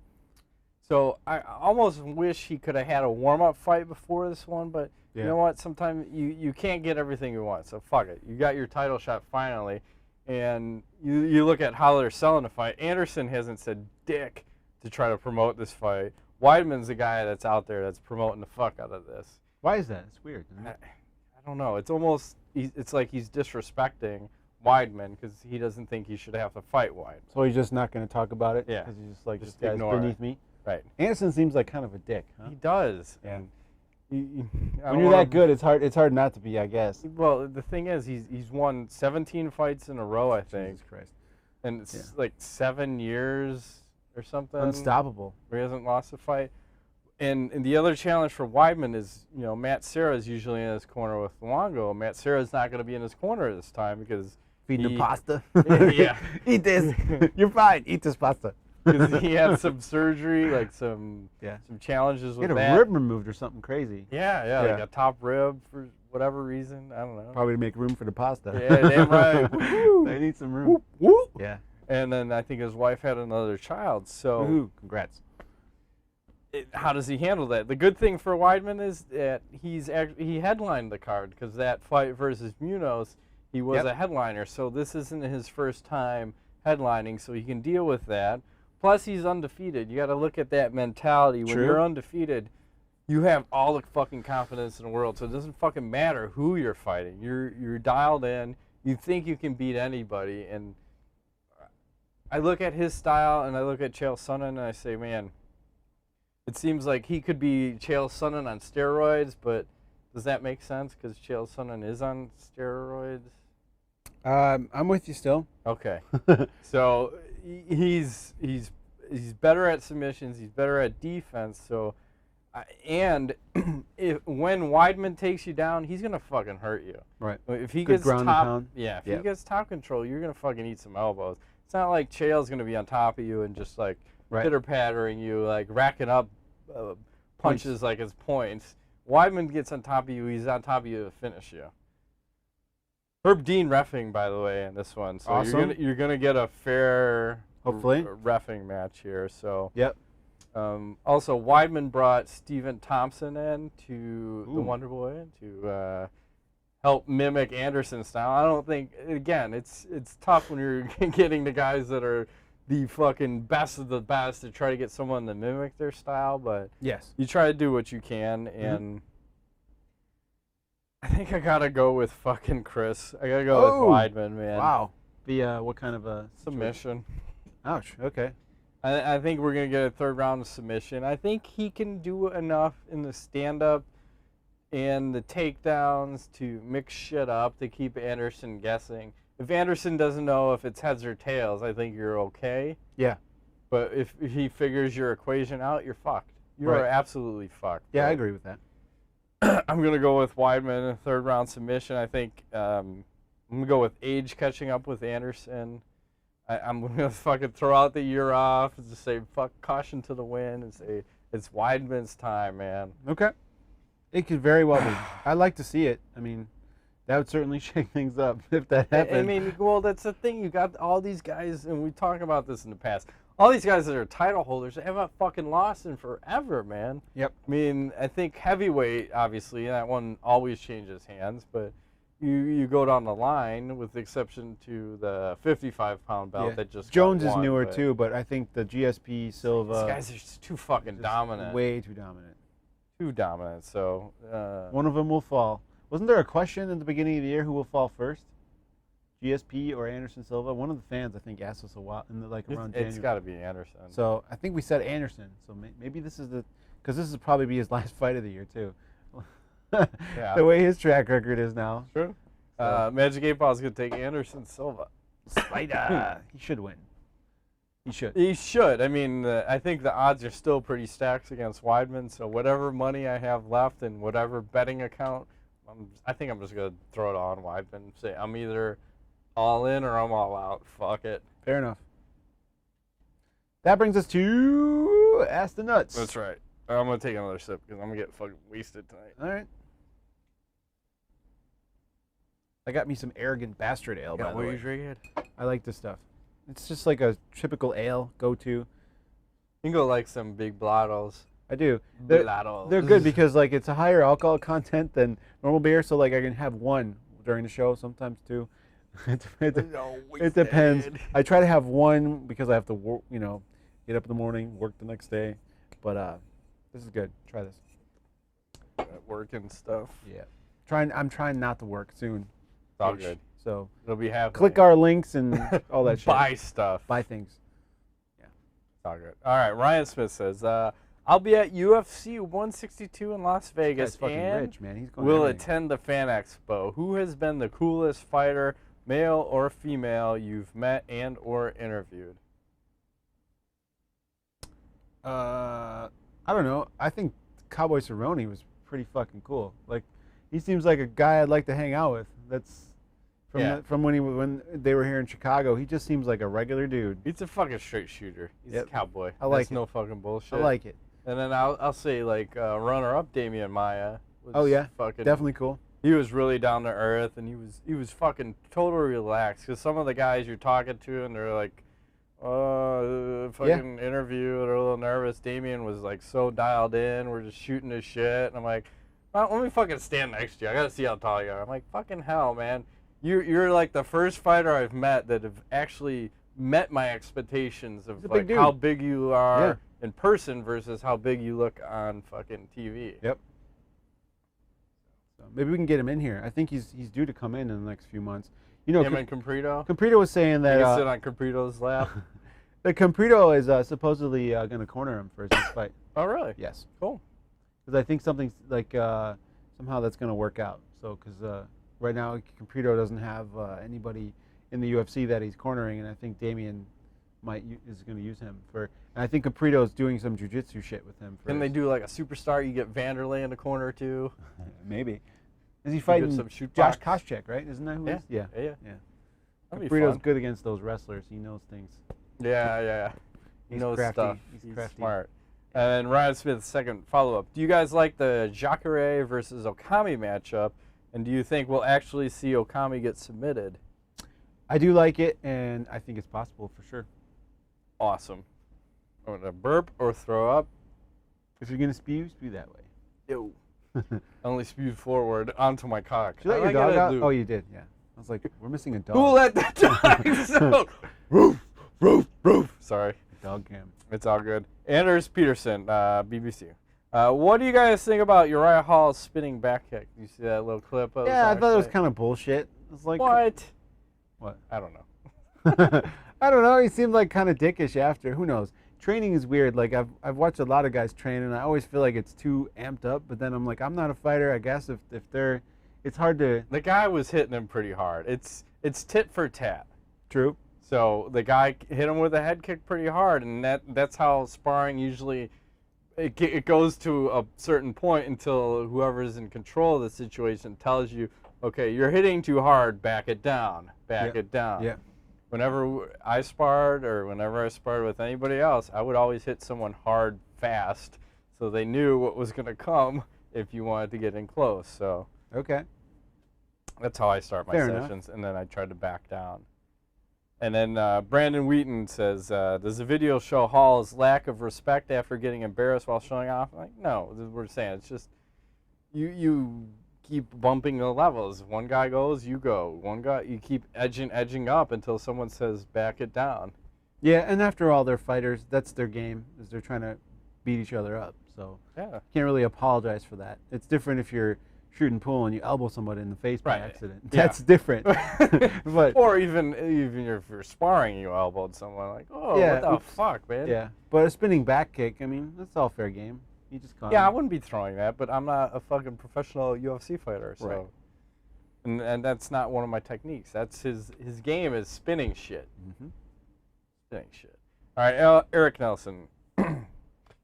Speaker 2: So I almost wish he could have had a warm-up fight before this one, but
Speaker 1: Yeah.
Speaker 2: you know what? Sometimes you can't get everything you want, so fuck it. You got your title shot finally, and you look at how they're selling the fight. Anderson hasn't said dick to try to promote this fight. Weidman's the guy that's out there that's promoting the fuck out of this.
Speaker 1: Why is that? It's weird. Isn't
Speaker 2: I,
Speaker 1: it?
Speaker 2: I don't know. It's almost, it's like he's disrespecting Weidman because he doesn't think he should have to fight Weidman.
Speaker 1: So he's just not going to talk about it?
Speaker 2: Yeah.
Speaker 1: Because he's just like,
Speaker 2: Just
Speaker 1: this guy's
Speaker 2: ignore
Speaker 1: beneath
Speaker 2: it.
Speaker 1: me?
Speaker 2: Right.
Speaker 1: Anderson seems like kind of a dick, huh?
Speaker 2: He does.
Speaker 1: Yeah.
Speaker 2: And I
Speaker 1: When
Speaker 2: don't
Speaker 1: you're
Speaker 2: wanna-
Speaker 1: that good, it's hard not to be, I guess.
Speaker 2: Well, the thing is, he's won 17 fights in a row, I think,
Speaker 1: Jesus Christ.
Speaker 2: and it's like 7 years or something.
Speaker 1: Unstoppable.
Speaker 2: Where he hasn't lost a fight. And the other challenge for Weidman is, Matt Serra is usually in his corner with Luongo. Matt Serra's not going to be in his corner this time because
Speaker 1: Feeding
Speaker 2: he-
Speaker 1: the pasta.
Speaker 2: Yeah.
Speaker 1: Eat this. You're fine. Eat this pasta.
Speaker 2: because he had some surgery, like some
Speaker 1: Yeah.
Speaker 2: challenges
Speaker 1: He
Speaker 2: with
Speaker 1: had a
Speaker 2: that.
Speaker 1: rib removed or something crazy.
Speaker 2: Yeah,
Speaker 1: Yeah.
Speaker 2: like a top rib for whatever reason. I don't know.
Speaker 1: Probably to make room for the pasta.
Speaker 2: Yeah, damn right.
Speaker 1: They need some room.
Speaker 2: Whoop, whoop.
Speaker 1: Yeah.
Speaker 2: And then I think his wife had another child. So
Speaker 1: Woohoo. Congrats.
Speaker 2: how does he handle that? The good thing for Weidman is that he headlined the card because that fight versus Munoz, he was a headliner. So this isn't his first time headlining, so he can deal with that. Plus, he's undefeated. You got to look at that mentality. When you're undefeated, you have all the fucking confidence in the world. So it doesn't fucking matter who you're fighting. You're dialed in. You think you can beat anybody. And I look at his style and I look at Chael Sonnen and I say, man, it seems like he could be Chael Sonnen on steroids, but does that make sense? Because Chael Sonnen is on steroids.
Speaker 1: I'm with you still.
Speaker 2: Okay. So he's better at submissions. He's better at defense. So, and when Weidman takes you down, he's gonna fucking hurt you.
Speaker 1: Right.
Speaker 2: If he
Speaker 1: Good
Speaker 2: gets
Speaker 1: ground and
Speaker 2: top,
Speaker 1: pound.
Speaker 2: if he gets top control, you're gonna fucking eat some elbows. It's not like Chael's gonna be on top of you and just like pitter pattering you, like racking up punches like his points. Weidman gets on top of you. He's on top of you to finish you. Herb Dean reffing, by the way, in this one. So
Speaker 1: awesome.
Speaker 2: you're gonna get a fair
Speaker 1: hopefully
Speaker 2: reffing match here. So
Speaker 1: yep.
Speaker 2: Also, Weidman brought Stephen Thompson in to the Wonder Boy to help mimic Anderson's style. I don't think, again, it's tough when you're getting the guys that are the fucking best of the best to try to get someone to mimic their style, but
Speaker 1: yes,
Speaker 2: you try to do what you can, and I think I gotta go with fucking Chris. I gotta go with Weidman, man.
Speaker 1: Wow. Via what kind of a
Speaker 2: submission?
Speaker 1: Ouch. Okay.
Speaker 2: I think we're gonna get a third round submission. I think he can do enough in the stand-up and the takedowns to mix shit up to keep Anderson guessing. If Anderson doesn't know if it's heads or tails, I think you're okay.
Speaker 1: Yeah.
Speaker 2: But if he figures your equation out, you're fucked. You are absolutely fucked.
Speaker 1: Yeah, I agree with that.
Speaker 2: I'm going to go with Weidman in a third round submission. I think I'm going to go with age catching up with Anderson. I'm going to fucking throw out the year off and just say fuck caution to the wind and say it's Weidman's time, man.
Speaker 1: Okay. It could very well be. I'd like to see it. I mean, that would certainly shake things up if that happened.
Speaker 2: I mean, well, that's the thing. You got all these guys, and we talked about this in the past. All these guys that are title holders haven't fucking lost in forever, man.
Speaker 1: Yep.
Speaker 2: I mean, I think heavyweight, obviously, that one always changes hands, but you go down the line, with the exception to the 55-pound belt that just
Speaker 1: Jones
Speaker 2: got
Speaker 1: is
Speaker 2: won,
Speaker 1: newer
Speaker 2: but
Speaker 1: too, but I think the GSP Silva.
Speaker 2: These guys are just too fucking dominant.
Speaker 1: Way too dominant.
Speaker 2: Too dominant. So
Speaker 1: one of them will fall. Wasn't there a question in the beginning of the year who will fall first? GSP or Anderson Silva? One of the fans, I think, asked us a while around January.
Speaker 2: It's got to be Anderson.
Speaker 1: So I think we said Anderson. So maybe this is because this will probably be his last fight of the year too.
Speaker 2: Yeah.
Speaker 1: The way his track record is now.
Speaker 2: True. Magic 8 Ball is going to take Anderson Silva.
Speaker 1: Spider. He should win. He should.
Speaker 2: He should. I mean, I think the odds are still pretty stacked against Weidman. So whatever money I have left in whatever betting account, I think I'm just going to throw it on Weidman. Say I'm either all in or I'm all out. Fuck it.
Speaker 1: Fair enough. That brings us to Ask the Nuts.
Speaker 2: That's right. I'm going to take another sip because I'm going to get fucking wasted tonight.
Speaker 1: All right. I got me some Arrogant Bastard Ale, by the way.
Speaker 2: What are you drinking?
Speaker 1: I like this stuff. It's just like a typical ale go-to.
Speaker 2: You can go like some big bottles.
Speaker 1: I do. They're good because like it's a higher alcohol content than normal beer, so like I can have one during the show, sometimes two. It depends. I try to have one because I have to work, get up in the morning, work the next day. But this is good. Try this.
Speaker 2: Work and stuff.
Speaker 1: Yeah. I'm trying not to work soon.
Speaker 2: It's all good.
Speaker 1: So
Speaker 2: it'll be happening.
Speaker 1: Click our links and all that shit.
Speaker 2: Buy stuff.
Speaker 1: Buy things. Yeah.
Speaker 2: It's all good. All right. Ryan Smith says, I'll be at UFC 162 in Las Vegas and
Speaker 1: rich, man. He's going
Speaker 2: will attend the Fan Expo. Who has been the coolest fighter, male or female, you've met and or interviewed?
Speaker 1: I don't know. I think Cowboy Cerrone was pretty fucking cool. Like, he seems like a guy I'd like to hang out with. That's from when they were here in Chicago. He just seems like a regular dude.
Speaker 2: He's a fucking straight shooter. He's a cowboy.
Speaker 1: I like
Speaker 2: That's no fucking bullshit.
Speaker 1: I like it.
Speaker 2: And then I'll say like runner-up Damian Maia.
Speaker 1: Oh yeah,
Speaker 2: fucking
Speaker 1: definitely cool.
Speaker 2: He was really down to earth, and he was fucking totally relaxed. Because some of the guys you're talking to, and they're like, fucking interview, they're a little nervous. Damian was like so dialed in. We're just shooting his shit, and I'm like, well, let me fucking stand next to you. I gotta see how tall you are. I'm like, fucking hell, man. You're like the first fighter I've met that have actually met my expectations of like how big you are in person versus how big you look on fucking TV.
Speaker 1: Yep. So maybe we can get him in here. I think he's due to come in the next few months. You know,
Speaker 2: him and Comprito.
Speaker 1: Comprito was saying that
Speaker 2: he can sit on Comprito's lap.
Speaker 1: That Comprito is supposedly going to corner him for his next fight.
Speaker 2: Oh, really?
Speaker 1: Yes.
Speaker 2: Cool.
Speaker 1: Because I think something's like somehow that's going to work out. So because right now Comprito doesn't have anybody in the UFC that he's cornering, and I think Damian is going to use him for. And I think Comprito's doing some jiu-jitsu shit with him.
Speaker 2: Can they do like a superstar? You get Vanderlei in the corner too.
Speaker 1: Maybe. Is he fighting Josh Koscheck, right? Isn't that who he is? Yeah. Comprito's good against those wrestlers. He knows things.
Speaker 2: Yeah. He knows
Speaker 1: crafty.
Speaker 2: stuff.
Speaker 1: He's
Speaker 2: crafty. Smart. And Ryan Smith, second follow-up. Do you guys like the Jacare versus Okami matchup? And do you think we'll actually see Okami get submitted?
Speaker 1: I do like it, and I think it's possible for sure.
Speaker 2: Awesome. I'm going to burp or throw up.
Speaker 1: If you're going to spew that way.
Speaker 2: Ew. I only spewed forward onto my cock.
Speaker 1: Did you let your dog out? Oh, you did, yeah. I was like, we're missing a dog.
Speaker 2: Who let that dog out? Roof. Sorry.
Speaker 1: Dog cam.
Speaker 2: It's all good. Anders Peterson, BBC. What do you guys think about Uriah Hall's spinning back kick? You see that little clip?
Speaker 1: Yeah, I thought it was kind of bullshit. It was like,
Speaker 2: what?
Speaker 1: What?
Speaker 2: I don't know.
Speaker 1: I don't know. He seemed like kind of dickish after. Who knows? Training is weird. Like I've watched a lot of guys train, and I always feel like it's too amped up. But then I'm like, I'm not a fighter. I guess if they're, it's hard to.
Speaker 2: The guy was hitting him pretty hard. It's tit for tat.
Speaker 1: True.
Speaker 2: So the guy hit him with a head kick pretty hard, and that's how sparring usually. It goes to a certain point until whoever's in control of the situation tells you, okay, you're hitting too hard, back it down.
Speaker 1: Yeah.
Speaker 2: Whenever I sparred or whenever I sparred with anybody else, I would always hit someone hard, fast, so they knew what was going to come if you wanted to get in close. So
Speaker 1: okay.
Speaker 2: That's how I start my sessions, and then I tried to back down. And then Brandon Wheaton says, does the video show Hall's lack of respect after getting embarrassed while showing off? I'm like, no, we're saying it's just you keep bumping the levels. One guy goes, you go. One guy, you keep edging up until someone says, back it down.
Speaker 1: Yeah, and after all, they're fighters. That's their game, is they're trying to beat each other up. So you can't really apologize for that. It's different if you're shooting pool and you elbow somebody in the face by accident. That's different. But
Speaker 2: or even if you're sparring, you elbowed someone, like, oh, what the fuck, man?
Speaker 1: Yeah, but a spinning back kick, I mean, that's all fair game. You just caught him.
Speaker 2: I wouldn't be throwing that, but I'm not a fucking professional UFC fighter, so. Right. And that's not one of my techniques. That's his game is spinning shit.
Speaker 1: Mm-hmm.
Speaker 2: Spinning shit. All right, Eric Nelson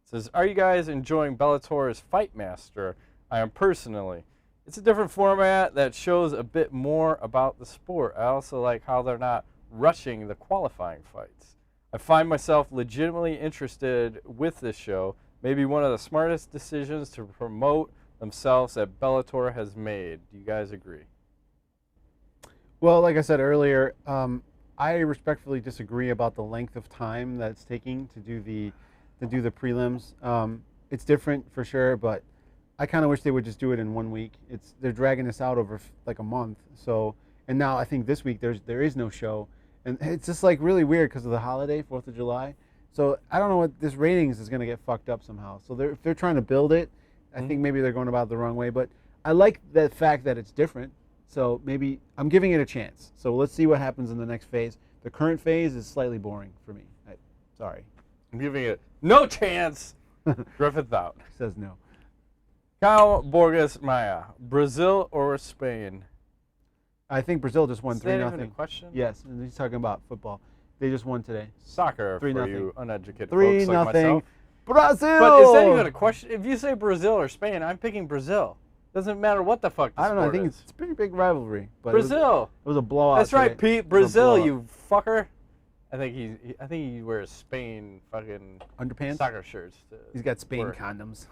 Speaker 2: says, are you guys enjoying Bellator's Fight Master? I am personally. It's a different format that shows a bit more about the sport. I also like how they're not rushing the qualifying fights. I find myself legitimately interested with this show. Maybe one of the smartest decisions to promote themselves that Bellator has made. Do you guys agree?
Speaker 1: Well, like I said earlier, I respectfully disagree about the length of time that's taking to do the prelims. It's different for sure, but I kind of wish they would just do it in 1 week. They're dragging this out over like a month. So, and now I think this week there is no show, and it's just like really weird because of the holiday, 4th of July. So I don't know what this ratings is going to get fucked up somehow. So if they're trying to build it, I think maybe they're going about it the wrong way. But I like the fact that it's different. So maybe I'm giving it a chance. So let's see what happens in the next phase. The current phase is slightly boring for me. Sorry.
Speaker 2: I'm giving it no chance. Griffith out.
Speaker 1: Says no.
Speaker 2: Kyle Borges Maya, Brazil or Spain?
Speaker 1: I think Brazil just won 3-0.
Speaker 2: Is that even a question?
Speaker 1: Yes, and he's talking about football. They just won today.
Speaker 2: Soccer 3-0. For you uneducated
Speaker 1: 3-0.
Speaker 2: Folks like myself.
Speaker 1: Brazil!
Speaker 2: But is that even a question? If you say Brazil or Spain, I'm picking Brazil. Doesn't matter what the fuck the
Speaker 1: I don't know. I think
Speaker 2: is.
Speaker 1: it's a pretty big rivalry. But
Speaker 2: Brazil.
Speaker 1: It was a blowout.
Speaker 2: That's right,
Speaker 1: today.
Speaker 2: Pete. Brazil, you fucker. I think he wears Spain fucking
Speaker 1: underpants,
Speaker 2: soccer shirts.
Speaker 1: He's got Spain condoms.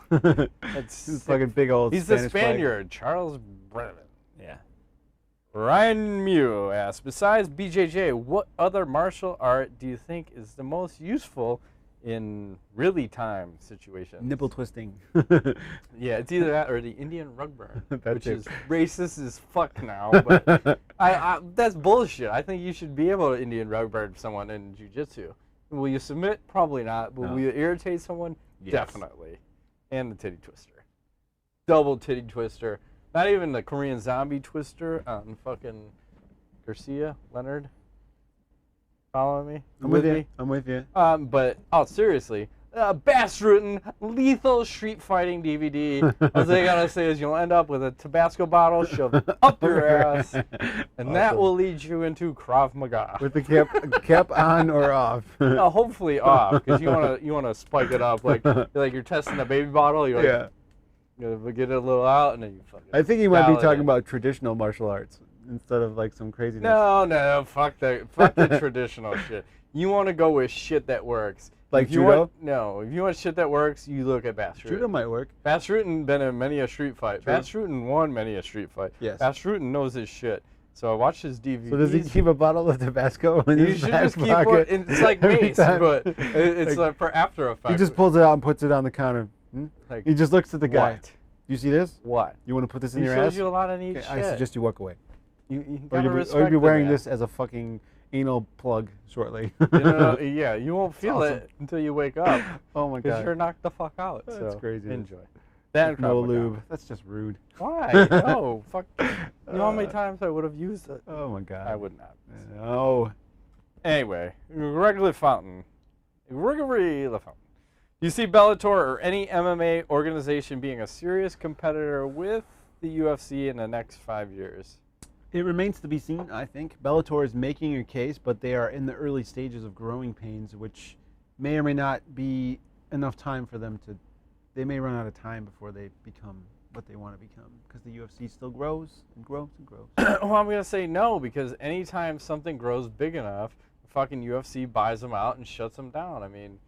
Speaker 2: That's
Speaker 1: He's fucking big old.
Speaker 2: He's
Speaker 1: Spanish
Speaker 2: the Spaniard, flag. Charles Brennan.
Speaker 1: Yeah.
Speaker 2: Ryan Mew asks, besides BJJ, what other martial art do you think is the most useful in really time situations?
Speaker 1: Nipple twisting.
Speaker 2: Yeah, it's either that or the Indian rug burn, which
Speaker 1: too.
Speaker 2: is racist as fuck now. But that's bullshit. I think you should be able to Indian rug burn someone in jiu-jitsu. Will you submit? Probably not. But will you irritate someone?
Speaker 1: Yes.
Speaker 2: Definitely. And the titty twister. Double titty twister. Not even the Korean zombie twister on fucking Garcia, Leonard. Following me?
Speaker 1: I'm with you. I'm with you.
Speaker 2: But, seriously. Bass-Rutten lethal street fighting DVD. All they gotta say is you'll end up with a Tabasco bottle shoved up your ass, and
Speaker 1: Awesome.
Speaker 2: that will lead you into Krav Maga.
Speaker 1: With the cap on or off?
Speaker 2: No, hopefully off, because you wanna spike it up like you're testing a baby bottle. You're like,
Speaker 1: Yeah.
Speaker 2: you get it a little out, and then you fucking.
Speaker 1: I think you might be
Speaker 2: dial it
Speaker 1: talking
Speaker 2: in.
Speaker 1: about traditional martial arts instead of like some craziness.
Speaker 2: No, fuck the traditional shit. You want to go with shit that works.
Speaker 1: Like
Speaker 2: if you
Speaker 1: judo?
Speaker 2: If you want shit that works, you look at Bass-Rutten.
Speaker 1: Judo might work.
Speaker 2: Bass-Rutten been in many a street fight.
Speaker 1: True.
Speaker 2: Bass-Rutten won many a street fight.
Speaker 1: Yes.
Speaker 2: Bass-Rutten knows his shit. So I watched his DVDs.
Speaker 1: So does he keep a bottle of Tabasco in
Speaker 2: You
Speaker 1: his
Speaker 2: should
Speaker 1: back
Speaker 2: just keep
Speaker 1: pocket?
Speaker 2: it's like
Speaker 1: every
Speaker 2: mace,
Speaker 1: time?
Speaker 2: but it's like for after effects.
Speaker 1: He just pulls it out and puts it on the counter.
Speaker 2: Like,
Speaker 1: He just looks at the guy.
Speaker 2: what?
Speaker 1: You see this?
Speaker 2: What?
Speaker 1: You want to put this in
Speaker 2: He
Speaker 1: your
Speaker 2: shows
Speaker 1: ass?
Speaker 2: you a lot of neat
Speaker 1: Okay,
Speaker 2: shit.
Speaker 1: I suggest you walk away.
Speaker 2: You
Speaker 1: Or
Speaker 2: gotta
Speaker 1: you'll
Speaker 2: respect
Speaker 1: be
Speaker 2: the
Speaker 1: wearing
Speaker 2: man.
Speaker 1: this as a fucking anal plug shortly.
Speaker 2: Yeah, you won't feel
Speaker 1: awesome.
Speaker 2: it until you wake up.
Speaker 1: Oh my
Speaker 2: Because
Speaker 1: god.
Speaker 2: you're knocked the fuck out.
Speaker 1: That's
Speaker 2: so
Speaker 1: crazy.
Speaker 2: Enjoy. That and
Speaker 1: No
Speaker 2: Krav Maga.
Speaker 1: lube. That's just rude.
Speaker 2: Why? No, fuck. You know how many times I would have used it?
Speaker 1: Oh my god.
Speaker 2: I would not.
Speaker 1: No.
Speaker 2: Anyway, Gregory Fountain. Gregory LaFountain. Do you see Bellator or any MMA organization being a serious competitor with the UFC in the next 5 years?
Speaker 1: It remains to be seen, I think. Bellator is making a case, but they are in the early stages of growing pains, which may or may not be enough time for them to... They may run out of time before they become what they want to become, because the UFC still grows and grows and grows.
Speaker 2: Well, I'm going to say no, because anytime something grows big enough, the fucking UFC buys them out and shuts them down. I mean,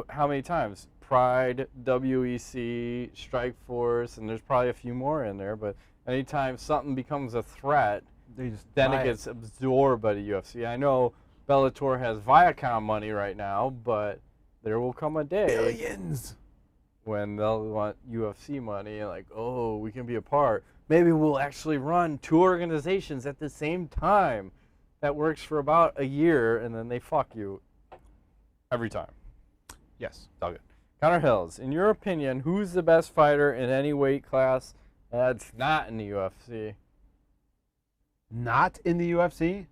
Speaker 2: how many times? Pride, WEC, Strikeforce, and there's probably a few more in there, but anytime something becomes a threat,
Speaker 1: They just
Speaker 2: then
Speaker 1: buy
Speaker 2: it gets absorbed by the UFC. I know Bellator has Viacom money right now, but there will come a day
Speaker 1: billions.
Speaker 2: when they'll want UFC money and like, oh, we can be a part. Maybe we'll actually run two organizations at the same time. That works for about a year, and then they fuck you every time.
Speaker 1: Yes.
Speaker 2: It's all good. Connor Hills, in your opinion, who's the best fighter in any weight class that's not in the UFC?
Speaker 1: Not in the UFC?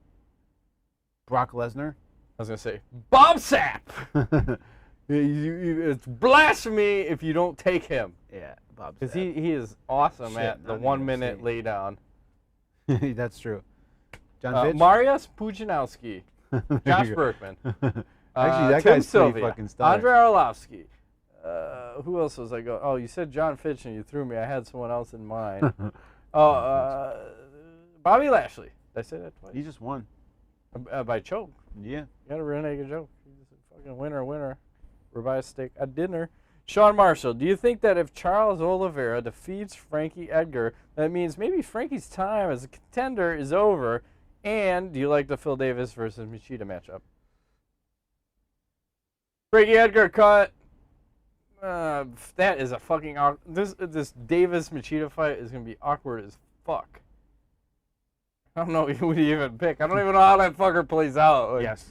Speaker 1: Brock Lesnar?
Speaker 2: I was going to say, Bob Sapp! It's blasphemy if you don't take him.
Speaker 1: Yeah, Bob
Speaker 2: Because
Speaker 1: Sapp.
Speaker 2: he is awesome
Speaker 1: Shit,
Speaker 2: at the
Speaker 1: not in
Speaker 2: 1
Speaker 1: UFC.
Speaker 2: minute lay down.
Speaker 1: That's true. John Fitch?
Speaker 2: Mariusz Pudzianowski, Josh Berkman,
Speaker 1: Actually, that
Speaker 2: Tim
Speaker 1: guy's
Speaker 2: Sylvia,
Speaker 1: pretty fucking stellar.
Speaker 2: Andrei Arlovsky. Who else was I going? Oh, you said John Fitch and you threw me. I had someone else in mind. Bobby Lashley. Did I say that twice?
Speaker 1: He just won.
Speaker 2: By choke.
Speaker 1: Yeah.
Speaker 2: You gotta renege a joke. He's a fucking winner. Ribeye steak at dinner. Sean Marshall, do you think that if Charles Oliveira defeats Frankie Edgar, that means maybe Frankie's time as a contender is over? And do you like the Phil Davis versus Machida matchup? Frankie Edgar cut. That is a fucking this Davis Machida fight is gonna be awkward as fuck. I don't know who to even pick. I don't even know how that fucker plays out. Like,
Speaker 1: Yes.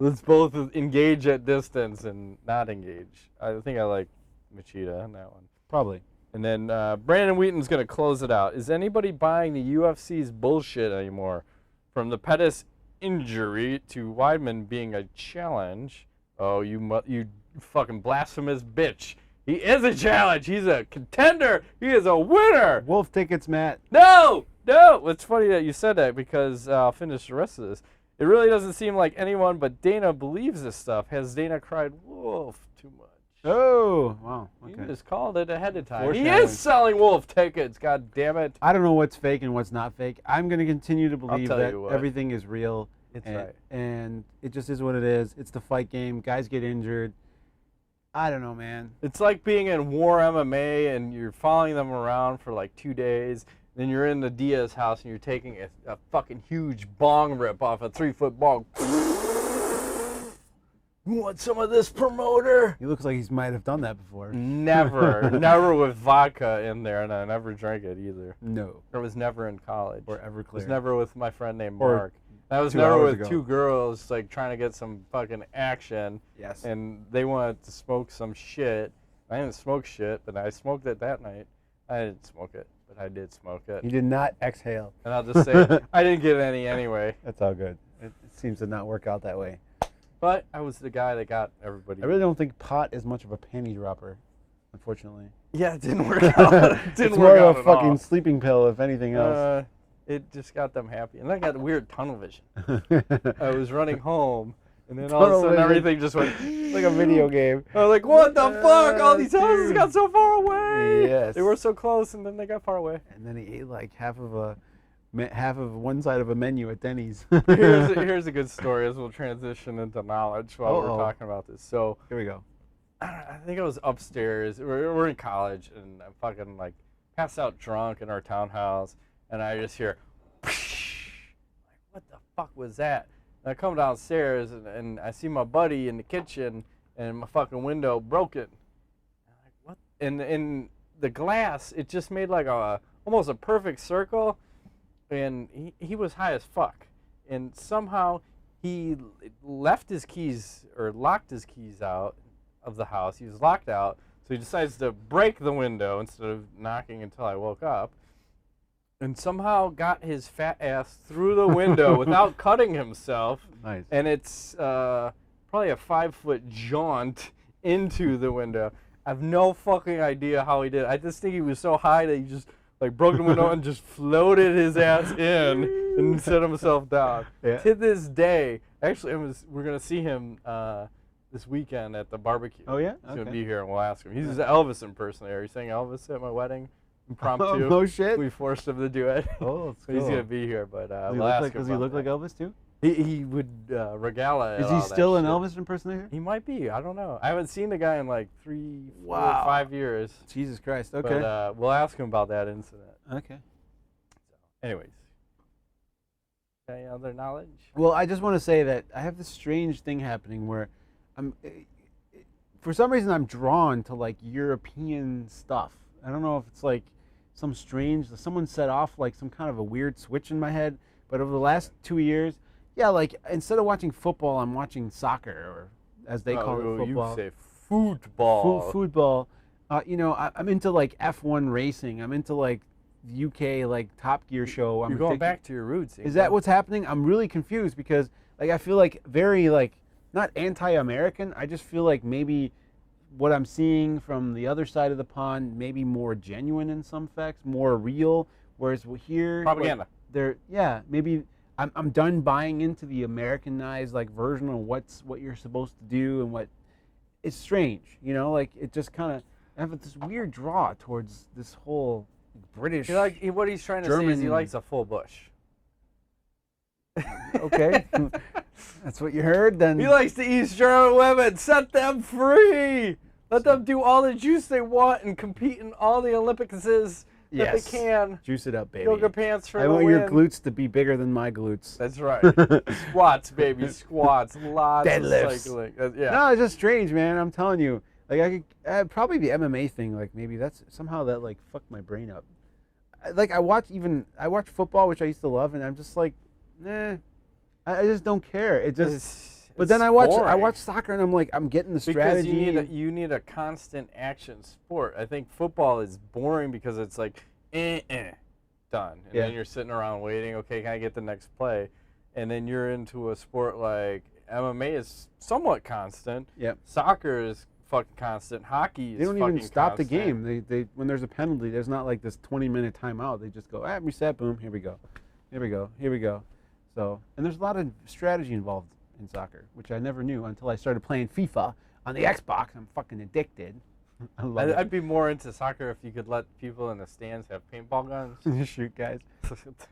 Speaker 2: let's both engage at distance and not engage. I think I like Machida on that one.
Speaker 1: Probably.
Speaker 2: And then Brandon Wheaton's going to close it out. Is anybody buying the UFC's bullshit anymore? From the Pettis injury to Weidman being a challenge. Oh, you fucking blasphemous bitch. He is a challenge. He's a contender. He is a winner.
Speaker 1: Wolf tickets, Matt.
Speaker 2: No. It's funny that you said that because I'll finish the rest of this. It really doesn't seem like anyone but Dana believes this stuff. Has Dana cried wolf too much?
Speaker 1: Oh, wow.
Speaker 2: You
Speaker 1: Okay.
Speaker 2: just called it ahead of time. He
Speaker 1: Foreshadowing.
Speaker 2: is selling wolf tickets, god damn it.
Speaker 1: I don't know what's fake and what's not fake. I'm going to continue to believe
Speaker 2: tell
Speaker 1: that
Speaker 2: you what.
Speaker 1: everything is real.
Speaker 2: It's
Speaker 1: and,
Speaker 2: right.
Speaker 1: And it just is what it is. It's the fight game. Guys get injured. I don't know, man.
Speaker 2: It's like being in War MMA and you're following them around for like 2 days. Then you're in the Diaz house and you're taking a fucking huge bong rip off a 3-foot bong. You want some of this, promoter?
Speaker 1: He looks like he might have done that before.
Speaker 2: Never with vodka in there, and I never drank it either.
Speaker 1: No.
Speaker 2: It was never in college.
Speaker 1: Or Everclear.
Speaker 2: It was never with my friend named
Speaker 1: Or
Speaker 2: Mark. I was
Speaker 1: 2
Speaker 2: never
Speaker 1: hours
Speaker 2: with
Speaker 1: ago.
Speaker 2: 2 girls like trying to get some fucking action.
Speaker 1: Yes.
Speaker 2: And they wanted to smoke some shit. I didn't smoke shit, but I smoked it that night. I didn't smoke it, but I did smoke it.
Speaker 1: You did not exhale.
Speaker 2: And I'll just say, I didn't get any anyway.
Speaker 1: That's all good. It seems to not work out that way.
Speaker 2: But I was the guy that got everybody.
Speaker 1: I really don't think pot is much of a panty dropper, unfortunately.
Speaker 2: Yeah, it didn't work out.
Speaker 1: It's more of a fucking sleeping pill, if anything else.
Speaker 2: It just got them happy. And then I got weird tunnel vision. I was running home, and then all of a
Speaker 1: Tunnel
Speaker 2: sudden
Speaker 1: vision.
Speaker 2: everything just went
Speaker 1: Like a video game.
Speaker 2: I was like, what the fuck? All these houses
Speaker 1: dude.
Speaker 2: got so far away.
Speaker 1: Yes.
Speaker 2: They were so close, and then they got far away.
Speaker 1: And then he ate like half of one side of a menu at Denny's.
Speaker 2: Here's a good story as we'll transition into knowledge while we're talking about this. So
Speaker 1: Here we go.
Speaker 2: I think I was upstairs. We're in college, and I'm fucking like passed out drunk in our townhouse, and I just hear, like, what the fuck was that? And I come downstairs, and I see my buddy in the kitchen, and my fucking window broken. I'm like, what? And in the glass, it just made like almost a perfect circle, and he was high as fuck, and somehow he left his keys or locked his keys out of the house. He was locked out, so he decides to break the window instead of knocking until I woke up, and somehow got his fat ass through the window without cutting himself.
Speaker 1: Nice.
Speaker 2: And it's probably a 5-foot jaunt into the window. I have no fucking idea how he did it. I just think he was so high that he just like broke the window and just floated his ass in and set himself down.
Speaker 1: Yeah.
Speaker 2: To this day, actually, we're gonna see him this weekend at the barbecue.
Speaker 1: Oh, yeah?
Speaker 2: He's gonna
Speaker 1: Okay.
Speaker 2: be here, and we'll ask him. He's an Elvis impersonator. He sang Elvis at my wedding, impromptu.
Speaker 1: Oh, no shit.
Speaker 2: We forced him to do it.
Speaker 1: Oh, that's
Speaker 2: So he's
Speaker 1: cool.
Speaker 2: gonna be here, but
Speaker 1: Does he
Speaker 2: we'll
Speaker 1: look
Speaker 2: ask
Speaker 1: like,
Speaker 2: him
Speaker 1: does he
Speaker 2: about
Speaker 1: look
Speaker 2: that.
Speaker 1: like Elvis too?
Speaker 2: He would regale it.
Speaker 1: Is he still an Elvis impersonator?
Speaker 2: He might be. I don't know. I haven't seen the guy in like 3, 4,
Speaker 1: Wow.
Speaker 2: 5 years.
Speaker 1: Jesus Christ. Okay.
Speaker 2: But we'll ask him about that incident.
Speaker 1: Okay.
Speaker 2: Anyways. Any other knowledge?
Speaker 1: Well, I just want to say that I have this strange thing happening where for some reason I'm drawn to like European stuff. I don't know if it's like someone set off like some kind of a weird switch in my head, but over the last 2 years, yeah, like instead of watching football, I'm watching soccer, or as they call it, football.
Speaker 2: You say football.
Speaker 1: Football. I'm into like F1 racing. I'm into like UK like Top Gear show.
Speaker 2: You're going back to your roots.
Speaker 1: Is that what's happening? I'm really confused because like I feel like very like not anti-American. I just feel like maybe what I'm seeing from the other side of the pond maybe more genuine in some facts, more real. Whereas here,
Speaker 2: propaganda.
Speaker 1: Like, maybe I'm done buying into the Americanized like version of what you're supposed to do and what. It's strange, like it just kind of I have this weird draw towards this whole British.
Speaker 2: What he's trying to say is he likes a full bush.
Speaker 1: Okay, that's what you heard. Then
Speaker 2: he likes to East German women. Set them free. Let them do all the juice they want and compete in all the Olympics that they can.
Speaker 1: Juice it up, baby.
Speaker 2: Yoga pants for
Speaker 1: I
Speaker 2: the
Speaker 1: want
Speaker 2: win.
Speaker 1: your glutes to be bigger than my glutes.
Speaker 2: That's right. Squats, baby, squats. Lots
Speaker 1: Deadlifts.
Speaker 2: of cycling. Yeah.
Speaker 1: No, it's just strange, man. I'm telling you. Like I could probably the MMA thing. Like maybe that's somehow that like fucked my brain up. I watch football, which I used to love, and I'm just like, nah. I just don't care. It just. But then I watch soccer, and I'm like, I'm getting the strategy.
Speaker 2: Because you need a constant action sport. I think football is boring because it's like, done. And then you're sitting around waiting, okay, can I get the next play? And then you're into a sport like MMA is somewhat constant.
Speaker 1: Yep.
Speaker 2: Soccer is fucking constant. Hockey is
Speaker 1: They don't even stop
Speaker 2: constant.
Speaker 1: the game. They when there's a penalty, there's not like this 20-minute timeout. They just go, reset, boom, here we go. So, and there's a lot of strategy involved in soccer, which I never knew until I started playing FIFA on the Xbox. I'm fucking addicted. I love
Speaker 2: I'd be more into soccer if you could let people in the stands have paintball guns.
Speaker 1: it. Shoot guys.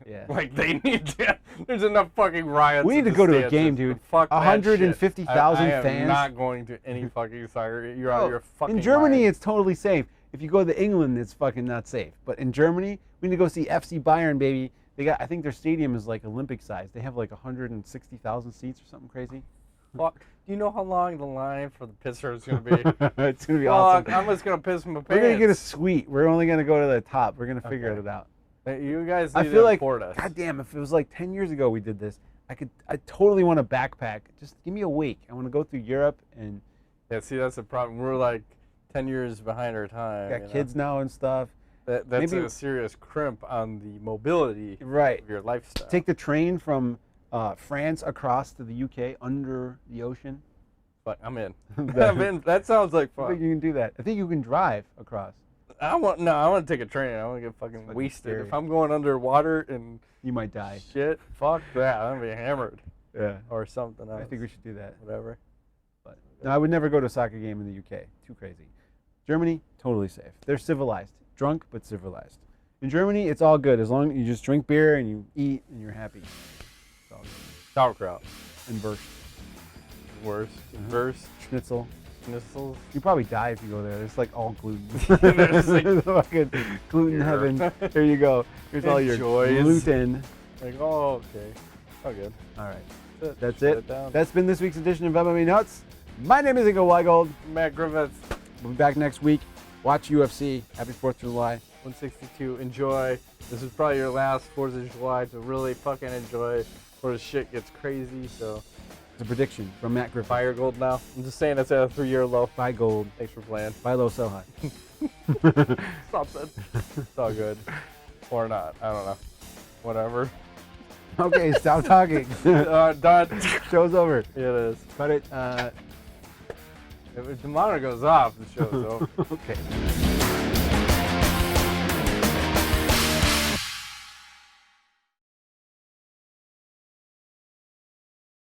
Speaker 1: Yeah.
Speaker 2: Like they need to. There's enough fucking riots.
Speaker 1: We need to go to a game, dude.
Speaker 2: Fuck
Speaker 1: 150,000
Speaker 2: I am
Speaker 1: fans.
Speaker 2: not going to any fucking soccer. You're out of your fucking
Speaker 1: In Germany,
Speaker 2: mind.
Speaker 1: it's totally safe. If you go to England, it's fucking not safe. But in Germany, we need to go see FC Bayern, baby. They got. I think their stadium is like Olympic size. They have like 160,000 seats or something crazy.
Speaker 2: Fuck. Do you know how long the line for the pisser is going to be?
Speaker 1: It's gonna be
Speaker 2: Fuck,
Speaker 1: awesome.
Speaker 2: I'm just going to piss my pants.
Speaker 1: We're gonna get a suite. We're only gonna go to the top. We're gonna figure
Speaker 2: Okay.
Speaker 1: it out.
Speaker 2: You guys
Speaker 1: I
Speaker 2: need
Speaker 1: feel
Speaker 2: to
Speaker 1: like,
Speaker 2: import us.
Speaker 1: God damn, if it was like 10 years ago we did this, I totally want to backpack. Just give me a week. I want to go through Europe and
Speaker 2: Yeah, see, that's the problem. We're like 10 years behind our time.
Speaker 1: got kids now and stuff.
Speaker 2: That's
Speaker 1: maybe-
Speaker 2: a serious crimp on the mobility
Speaker 1: Right.
Speaker 2: of your lifestyle.
Speaker 1: Take the train from France across to the UK under the ocean.
Speaker 2: But I'm in. I'm in. That sounds like
Speaker 1: I think
Speaker 2: fun.
Speaker 1: you can do that. I think you can drive across.
Speaker 2: I want to take a train. I want to get fucking
Speaker 1: fucking
Speaker 2: wasted.
Speaker 1: scary.
Speaker 2: If I'm going underwater and
Speaker 1: You might die.
Speaker 2: shit, fuck that. I'm gonna be hammered
Speaker 1: Yeah.
Speaker 2: or something else.
Speaker 1: I think we should do that.
Speaker 2: Whatever.
Speaker 1: But no, I would never go to a soccer game in the UK. Too crazy. Germany, totally safe. They're civilized. Drunk, but civilized. In Germany, it's all good as long as you just drink beer and you eat and you're happy. It's all good.
Speaker 2: Sauerkraut.
Speaker 1: And Burst.
Speaker 2: Worst.
Speaker 1: Uh-huh.
Speaker 2: Verse.
Speaker 1: Schnitzel.
Speaker 2: Schnitzels.
Speaker 1: You probably die if you go there. It's like all gluten.
Speaker 2: There's like-
Speaker 1: There's fucking gluten
Speaker 2: Here.
Speaker 1: heaven. There you go. Here's all your
Speaker 2: Enjoys.
Speaker 1: gluten.
Speaker 2: Like, oh, okay. Oh, good.
Speaker 1: All right.
Speaker 2: That's
Speaker 1: That's it.
Speaker 2: Down.
Speaker 1: That's been this week's edition of MMA Nuts. My name is Edgar Weigold.
Speaker 2: Matt Griffiths.
Speaker 1: We'll be back next week. Watch UFC. Happy 4th of July.
Speaker 2: 162. Enjoy. This is probably your last 4th of July to really fucking enjoy before the shit gets crazy. So,
Speaker 1: It's a prediction from Matt Griffith.
Speaker 2: buy your gold now. I'm just saying it's at a 3-year low.
Speaker 1: Buy gold.
Speaker 2: Thanks for playing.
Speaker 1: Buy low, sell high.
Speaker 2: Something. It's all good. Or not. I don't know. Whatever.
Speaker 1: Okay, stop talking.
Speaker 2: Done.
Speaker 1: Show's over.
Speaker 2: It is.
Speaker 1: Cut it.
Speaker 2: If the monitor goes off, the show's over.
Speaker 1: Okay.